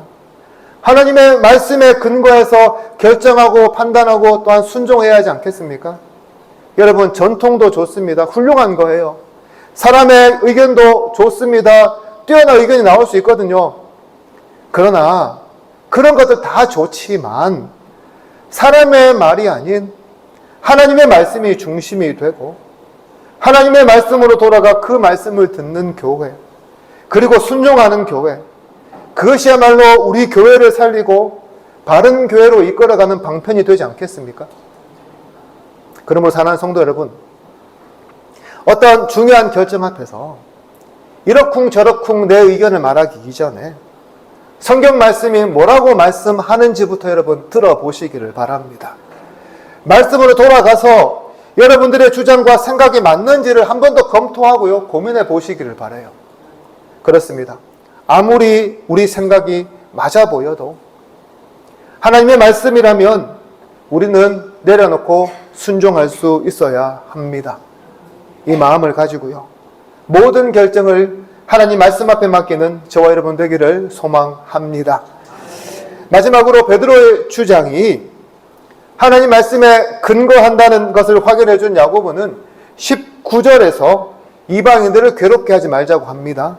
S5: 하나님의 말씀에 근거해서 결정하고 판단하고 또한 순종해야 하지 않겠습니까? 여러분, 전통도 좋습니다. 훌륭한 거예요. 사람의 의견도 좋습니다. 뛰어난 의견이 나올 수 있거든요. 그러나 그런 것들 다 좋지만 사람의 말이 아닌 하나님의 말씀이 중심이 되고 하나님의 말씀으로 돌아가 그 말씀을 듣는 교회, 그리고 순종하는 교회, 그것이야말로 우리 교회를 살리고 바른 교회로 이끌어가는 방편이 되지 않겠습니까? 그러므로 사랑하는 성도 여러분, 어떤 중요한 결정 앞에서 이러쿵저러쿵 내 의견을 말하기 이전에 성경 말씀이 뭐라고 말씀하는지부터 여러분 들어보시기를 바랍니다. 말씀으로 돌아가서 여러분들의 주장과 생각이 맞는지를 한 번 더 검토하고요, 고민해 보시기를 바라요. 그렇습니다. 아무리 우리 생각이 맞아 보여도 하나님의 말씀이라면 우리는 내려놓고 순종할 수 있어야 합니다. 이 마음을 가지고요, 모든 결정을 하나님 말씀 앞에 맡기는 저와 여러분 되기를 소망합니다. 마지막으로 베드로의 주장이 하나님 말씀에 근거한다는 것을 확인해 준 야고보는 19절에서 이방인들을 괴롭게 하지 말자고 합니다.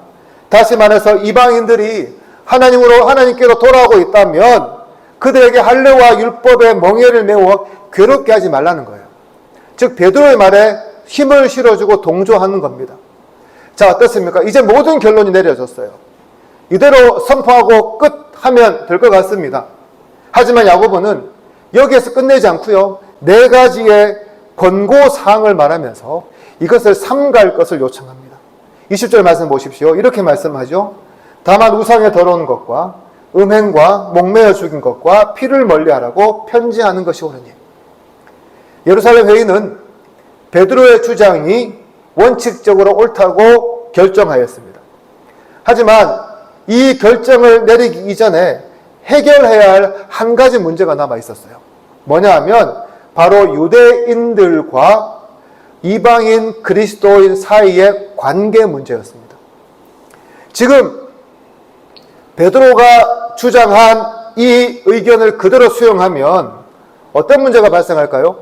S5: 다시 말해서 이방인들이 하나님께로 돌아오고 있다면 그들에게 할례와 율법의 멍에를 메워 괴롭게 하지 말라는 거예요. 즉 베드로의 말에 힘을 실어주고 동조하는 겁니다. 자, 어떻습니까? 이제 모든 결론이 내려졌어요. 이대로 선포하고 끝하면 될 것 같습니다. 하지만 야고보는 여기에서 끝내지 않고요, 4가지의 권고사항을 말하면서 이것을 삼갈 것을 요청합니다. 20절 말씀 보십시오. 이렇게 말씀하죠. 다만 우상에 더러운 것과 음행과 목매어 죽인 것과 피를 멀리하라고 편지하는 것이 옳으니. 예루살렘 회의는 베드로의 주장이 원칙적으로 옳다고 결정하였습니다. 하지만 이 결정을 내리기 이전에 해결해야 할 한 가지 문제가 남아 있었어요. 뭐냐 하면 바로 유대인들과 이방인 그리스도인 사이의 관계 문제였습니다. 지금 베드로가 주장한 이 의견을 그대로 수용하면 어떤 문제가 발생할까요?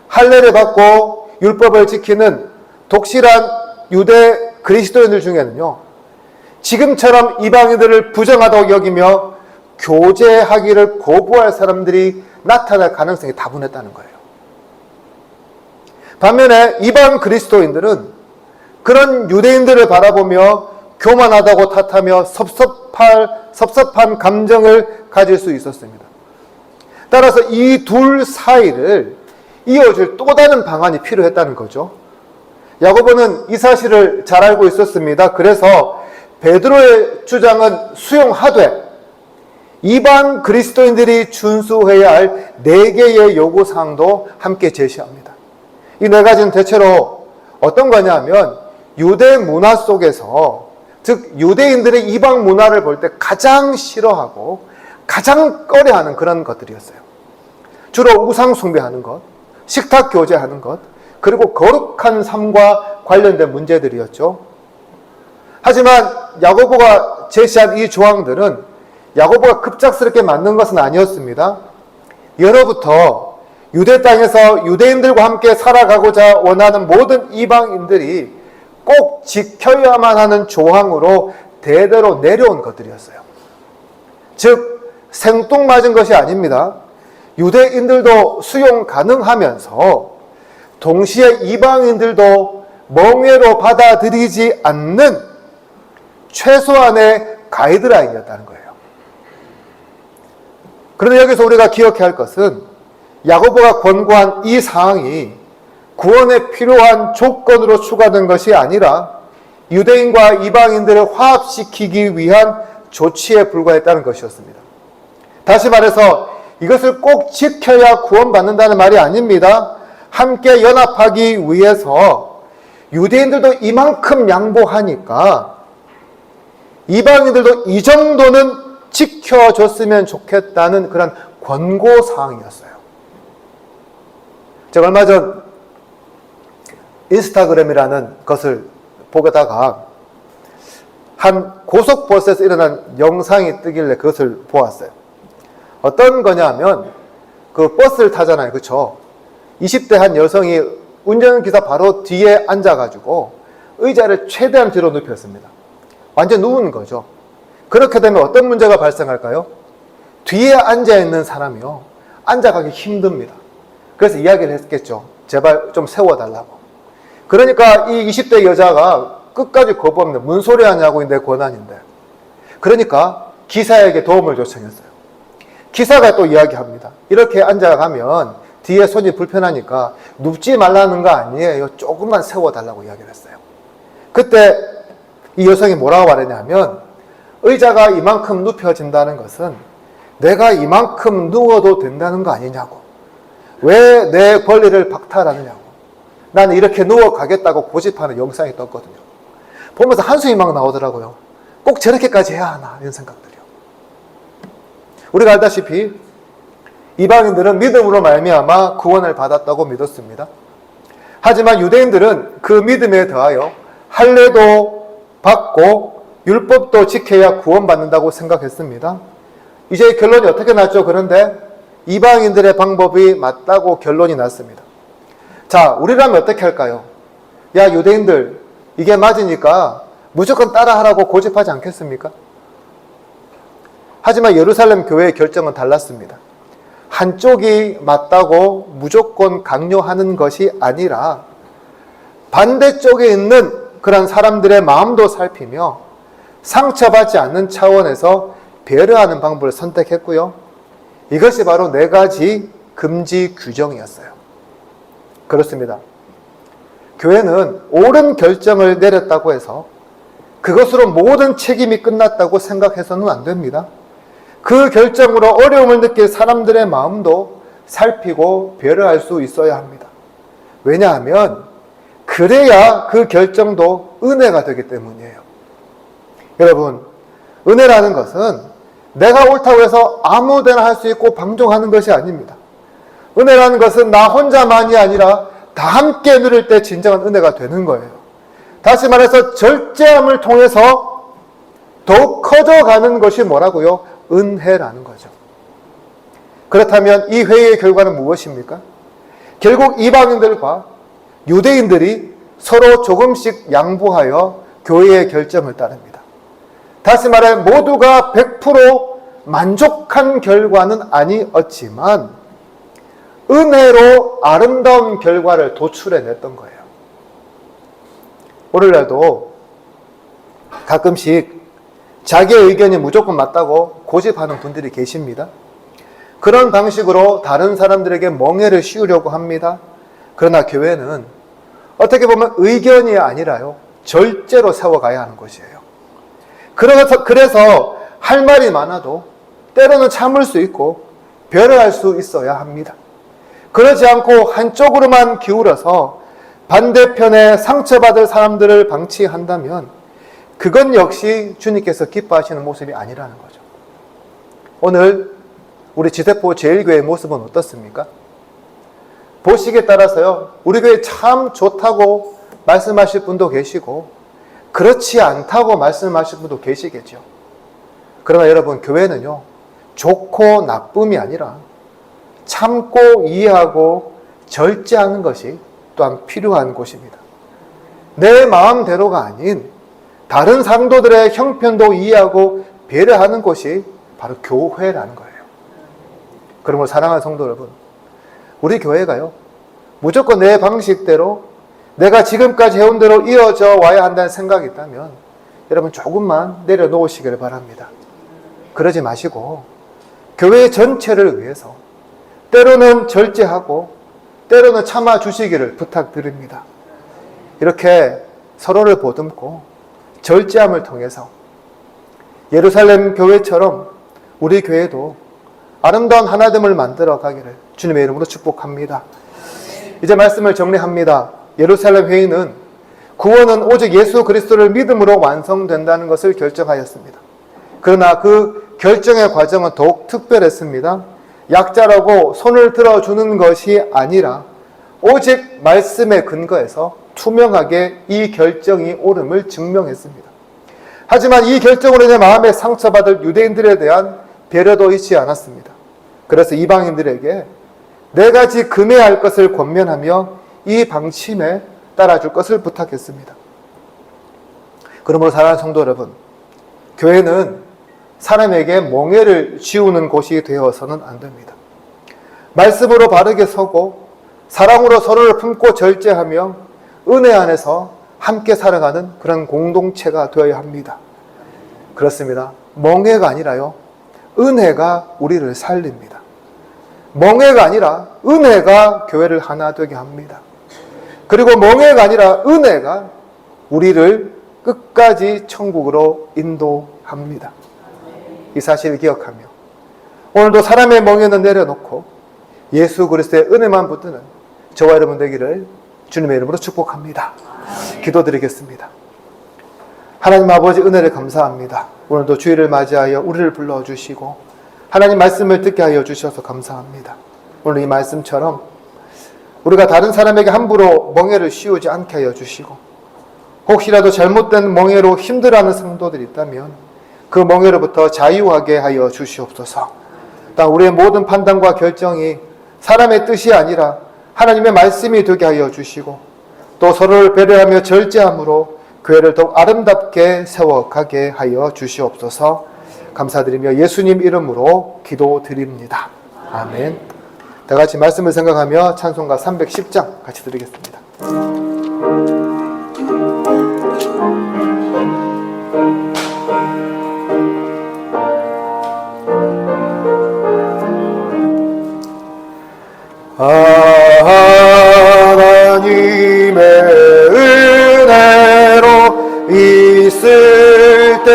S5: 할례를 받고 율법을 지키는 독실한 유대 그리스도인들 중에는요, 지금처럼 이방인들을 부정하다고 여기며 교제하기를 거부할 사람들이 나타날 가능성이 다분했다는 거예요. 반면에 이방 그리스도인들은 그런 유대인들을 바라보며 교만하다고 탓하며 섭섭한 감정을 가질 수 있었습니다. 따라서 이 둘 사이를 이어줄 또 다른 방안이 필요했다는 거죠. 야고보는 이 사실을 잘 알고 있었습니다. 그래서 베드로의 주장은 수용하되 이방 그리스도인들이 준수해야 할 4개의 요구사항도 함께 제시합니다. 이 4가지는 대체로 어떤 거냐면 유대 문화 속에서, 즉 유대인들의 이방 문화를 볼 때 가장 싫어하고 가장 꺼려하는 그런 것들이었어요. 주로 우상 숭배하는 것, 식탁 교제하는 것, 그리고 거룩한 삶과 관련된 문제들이었죠. 하지만 야고보가 제시한 이 조항들은 야고보가 급작스럽게 만든 것은 아니었습니다. 예로부터 유대 땅에서 유대인들과 함께 살아가고자 원하는 모든 이방인들이 꼭 지켜야만 하는 조항으로 대대로 내려온 것들이었어요. 즉 생뚱맞은 것이 아닙니다. 유대인들도 수용 가능하면서 동시에 이방인들도 멍해로 받아들이지 않는 최소한의 가이드라인이었다는 거예요. 그런데 여기서 우리가 기억해야 할 것은 야고보가 권고한 이 사항이 구원에 필요한 조건으로 추가된 것이 아니라 유대인과 이방인들을 화합시키기 위한 조치에 불과했다는 것이었습니다. 다시 말해서 이것을 꼭 지켜야 구원받는다는 말이 아닙니다. 함께 연합하기 위해서 유대인들도 이만큼 양보하니까 이방인들도 이 정도는 지켜줬으면 좋겠다는 그런 권고사항이었어요. 제가 얼마 전 인스타그램이라는 것을 보다가 한 고속버스에서 일어난 영상이 뜨길래 그것을 보았어요. 어떤 거냐면 그 버스를 타잖아요. 그렇죠? 20대 한 여성이 운전기사 바로 뒤에 앉아가지고 의자를 최대한 뒤로 눕혔습니다. 완전 누운 거죠. 그렇게 되면 어떤 문제가 발생할까요? 뒤에 앉아있는 사람이요, 앉아가기 힘듭니다. 그래서 이야기를 했겠죠. 제발 좀 세워달라고. 그러니까 이 20대 여자가 끝까지 거부합니다. 뭔 소리 하냐고, 내 권한인데. 그러니까 기사에게 도움을 요청했어요. 기사가 또 이야기합니다. 이렇게 앉아가면 뒤에 손이 불편하니까 눕지 말라는 거 아니에요. 조금만 세워달라고 이야기를 했어요. 그때 이 여성이 뭐라고 말했냐면, 의자가 이만큼 눕혀진다는 것은 내가 이만큼 누워도 된다는 거 아니냐고. 왜 내 권리를 박탈하느냐고. 나는 이렇게 누워 가겠다고 고집하는 영상이 떴거든요. 보면서 한숨이 막 나오더라고요. 꼭 저렇게까지 해야 하나, 이런 생각들이요. 우리가 알다시피 이방인들은 믿음으로 말미암아 구원을 받았다고 믿었습니다. 하지만 유대인들은 그 믿음에 더하여 할례도 받고 율법도 지켜야 구원받는다고 생각했습니다. 이제 결론이 어떻게 났죠? 그런데 이방인들의 방법이 맞다고 결론이 났습니다. 자, 우리라면 어떻게 할까요? 야, 유대인들, 이게 맞으니까 무조건 따라하라고 고집하지 않겠습니까? 하지만 예루살렘 교회의 결정은 달랐습니다. 한쪽이 맞다고 무조건 강요하는 것이 아니라 반대쪽에 있는 그런 사람들의 마음도 살피며 상처받지 않는 차원에서 배려하는 방법을 선택했고요. 이것이 바로 4가지 금지 규정이었어요. 그렇습니다. 교회는 옳은 결정을 내렸다고 해서 그것으로 모든 책임이 끝났다고 생각해서는 안 됩니다. 그 결정으로 어려움을 느낄 사람들의 마음도 살피고 배려할 수 있어야 합니다. 왜냐하면 그래야 그 결정도 은혜가 되기 때문이에요. 여러분, 은혜라는 것은 내가 옳다고 해서 아무데나 할 수 있고 방종하는 것이 아닙니다. 은혜라는 것은 나 혼자만이 아니라 다 함께 누릴 때 진정한 은혜가 되는 거예요. 다시 말해서 절제함을 통해서 더욱 커져가는 것이 뭐라고요? 은혜라는 거죠. 그렇다면 이 회의의 결과는 무엇입니까? 결국 이방인들과 유대인들이 서로 조금씩 양보하여 교회의 결정을 따릅니다. 다시 말해 모두가 100% 만족한 결과는 아니었지만 은혜로 아름다운 결과를 도출해냈던 거예요. 오늘날도 가끔씩 자기의 의견이 무조건 맞다고 고집하는 분들이 계십니다. 그런 방식으로 다른 사람들에게 멍해를 씌우려고 합니다. 그러나 교회는 어떻게 보면 의견이 아니라요, 절제로 세워가야 하는 것이에요. 그래서 할 말이 많아도 때로는 참을 수 있고 배려할 수 있어야 합니다. 그러지 않고 한쪽으로만 기울어서 반대편에 상처받을 사람들을 방치한다면 그건 역시 주님께서 기뻐하시는 모습이 아니라는 거죠. 오늘 우리 지대포 제일교회의 모습은 어떻습니까? 보시기에 따라서요, 우리 교회 참 좋다고 말씀하실 분도 계시고 그렇지 않다고 말씀하실 분도 계시겠죠. 그러나 여러분, 교회는요, 좋고 나쁨이 아니라 참고 이해하고 절제하는 것이 또한 필요한 곳입니다. 내 마음대로가 아닌 다른 상도들의 형편도 이해하고 배려하는 곳이 바로 교회라는 거예요. 그러므로 사랑하는 성도 여러분, 우리 교회가요, 무조건 내 방식대로 내가 지금까지 해온 대로 이어져 와야 한다는 생각이 있다면 여러분 조금만 내려놓으시기를 바랍니다. 그러지 마시고 교회 전체를 위해서 때로는 절제하고 때로는 참아주시기를 부탁드립니다. 이렇게 서로를 보듬고 절제함을 통해서 예루살렘 교회처럼 우리 교회도 아름다운 하나됨을 만들어 가기를 주님의 이름으로 축복합니다. 이제 말씀을 정리합니다. 예루살렘 회의는 구원은 오직 예수 그리스도를 믿음으로 완성된다는 것을 결정하였습니다. 그러나 그 결정의 과정은 더욱 특별했습니다. 약자라고 손을 들어주는 것이 아니라 오직 말씀에 근거해서 투명하게 이 결정이 옳음을 증명했습니다. 하지만 이 결정으로 인해 마음에 상처받을 유대인들에 대한 배려도 잊지 않았습니다. 그래서 이방인들에게 네 가지 금해야 할 것을 권면하며 이 방침에 따라줄 것을 부탁했습니다. 그러므로 사랑하는 성도 여러분, 교회는 사람에게 멍해를 지우는 곳이 되어서는 안 됩니다. 말씀으로 바르게 서고 사랑으로 서로를 품고 절제하며 은혜 안에서 함께 살아가는 그런 공동체가 되어야 합니다. 그렇습니다. 멍해가 아니라요, 은혜가 우리를 살립니다. 멍해가 아니라 은혜가 교회를 하나 되게 합니다. 그리고 멍해가 아니라 은혜가 우리를 끝까지 천국으로 인도합니다. 이 사실을 기억하며 오늘도 사람의 멍에는 내려놓고 예수 그리스도의 은혜만 붙드는 저와 여러분 되기를 주님의 이름으로 축복합니다. 기도드리겠습니다. 하나님 아버지, 은혜를 감사합니다. 오늘도 주일을 맞이하여 우리를 불러주시고 하나님 말씀을 듣게 하여 주셔서 감사합니다. 오늘 이 말씀처럼 우리가 다른 사람에게 함부로 멍해를 씌우지 않게 하여 주시고 혹시라도 잘못된 멍해로 힘들어하는 성도들이 있다면 그 멍해로부터 자유하게 하여 주시옵소서. 또 우리의 모든 판단과 결정이 사람의 뜻이 아니라 하나님의 말씀이 되게 하여 주시고 또 서로를 배려하며 절제함으로 교회를 더욱 아름답게 세워가게 하여 주시옵소서. 감사드리며 예수님 이름으로 기도드립니다. 아멘. 다 같이 말씀을 생각하며 찬송가 310장 같이 드리겠습니다. 하나님의 은혜로 있을 데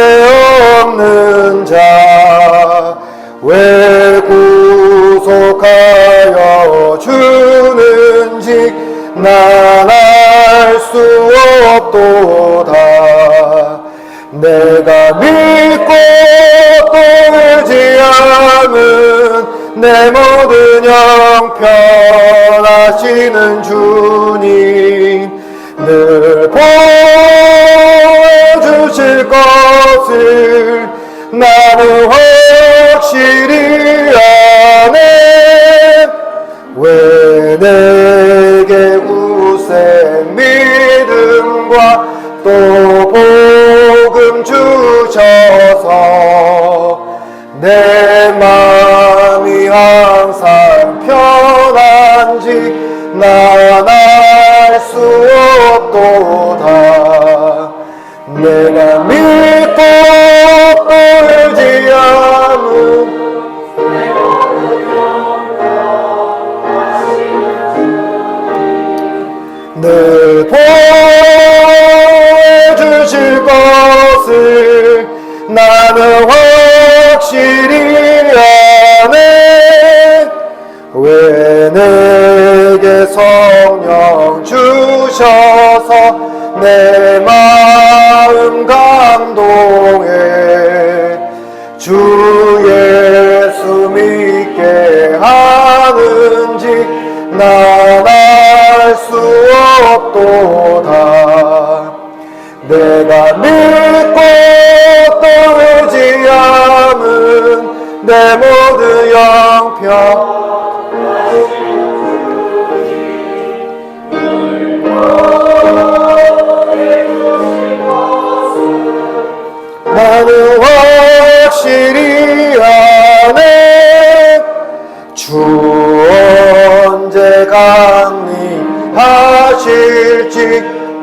S5: 없는 자 왜 구속하여 주는지 난 알 수 없도다. 내가 믿고 또 의지하는 내 모든 형편하시는 주님 늘 보여주실 것을 나는 확실히 아네. 왜 내게 굳센 믿음과 또 복음 주셔서 내 마음이 항상 편한지 난 알 수 없도다. 내가 믿고 또 의지하는 늘 보여주실 것을 나는 확실히 아네. 왜 내게 성령 주셔서 내 마음 감동해 주 예수 믿게 하는지 난 알 수 없도다. 내가 믿고 또 의지하는 영평 나는 확실히 아네 주 언제 강림하실지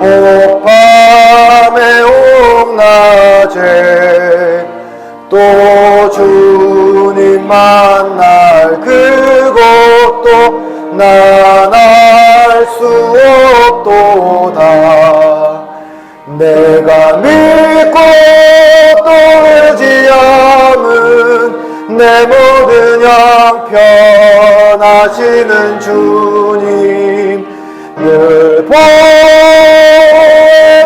S5: 오밤에 옥낮에 또 주님 만날 그것도 난 알 수 없도다 내가 믿고 또 의지함은 내 모든 형편하시는 주님 늘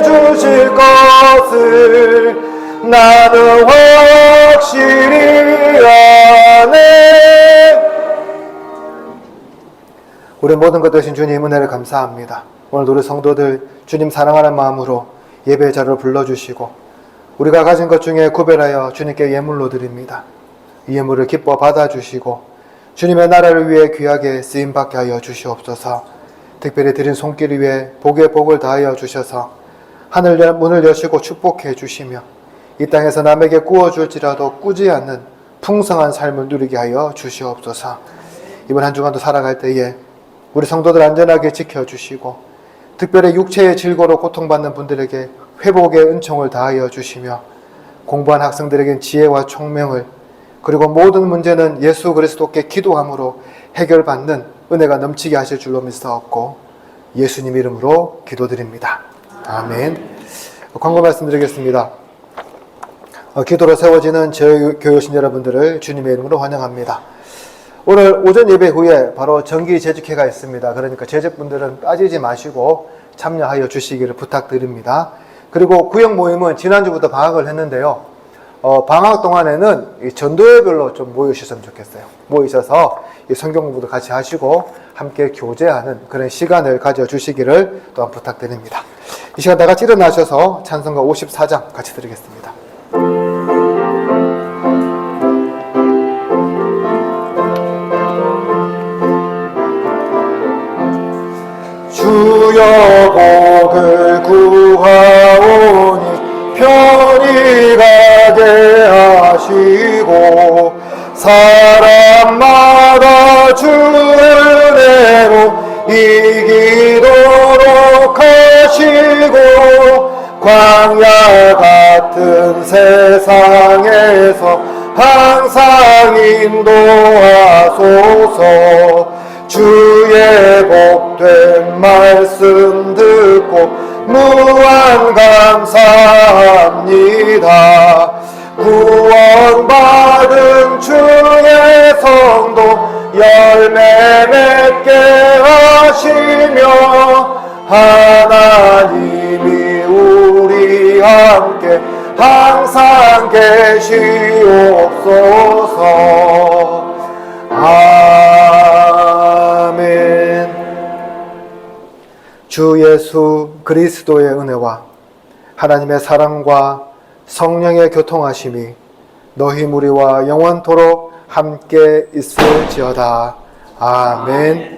S5: 보여주실 것을 나는 확실히 아네. 우리 모든 것 되신 주님 은혜를 감사합니다. 오늘 우리 성도들 주님 사랑하는 마음으로 예배의 자리로 불러주시고 우리가 가진 것 중에 구별하여 주님께 예물로 드립니다. 이 예물을 기뻐 받아주시고 주님의 나라를 위해 귀하게 쓰임받게 하여 주시옵소서. 특별히 드린 손길 위에 복의 복을 다하여 주셔서 하늘 문을 여시고 축복해 주시며 이 땅에서 남에게 구워줄지라도 꾸지 않는 풍성한 삶을 누리게 하여 주시옵소서. 이번 한 주간도 살아갈 때에 우리 성도들 안전하게 지켜주시고 특별히 육체의 질고로 고통받는 분들에게 회복의 은총을 다하여 주시며 공부한 학생들에겐 지혜와 총명을 그리고 모든 문제는 예수 그리스도께 기도함으로 해결받는 은혜가 넘치게 하실 줄로 믿사옵고 예수님 이름으로 기도드립니다. 아멘. 광고 말씀드리겠습니다. 기도로 세워지는 교육신 여러분들을 주님의 이름으로 환영합니다. 오늘 오전 예배 후에 바로 정기 재직회가 있습니다. 그러니까 재직분들은 빠지지 마시고 참여하여 주시기를 부탁드립니다. 그리고 구역 모임은 지난주부터 방학을 했는데요. 방학 동안에는 이 전도회별로 좀 모이셨으면 좋겠어요. 모이셔서 이 성경 공부도 같이 하시고 함께 교제하는 그런 시간을 가져주시기를 또한 부탁드립니다. 이 시간 다 같이 일어나셔서 찬송가 54장 같이 드리겠습니다. 주여 복을 구하오니 편히 가게 하시고 사람마다 주 은혜로 이기도록 하시고 광야 같은 세상에서 항상 인도하소서. 주의 복된 말씀 듣고 무한 감사합니다. 구원받은 주의 성도 열매 맺게 하시며 하나님이 우리 함께 항상 계시옵소서. 아멘. 주 예수 그리스도의 은혜와 하나님의 사랑과 성령의 교통하심이 너희 무리와 영원토록 함께 있을지어다. 아멘.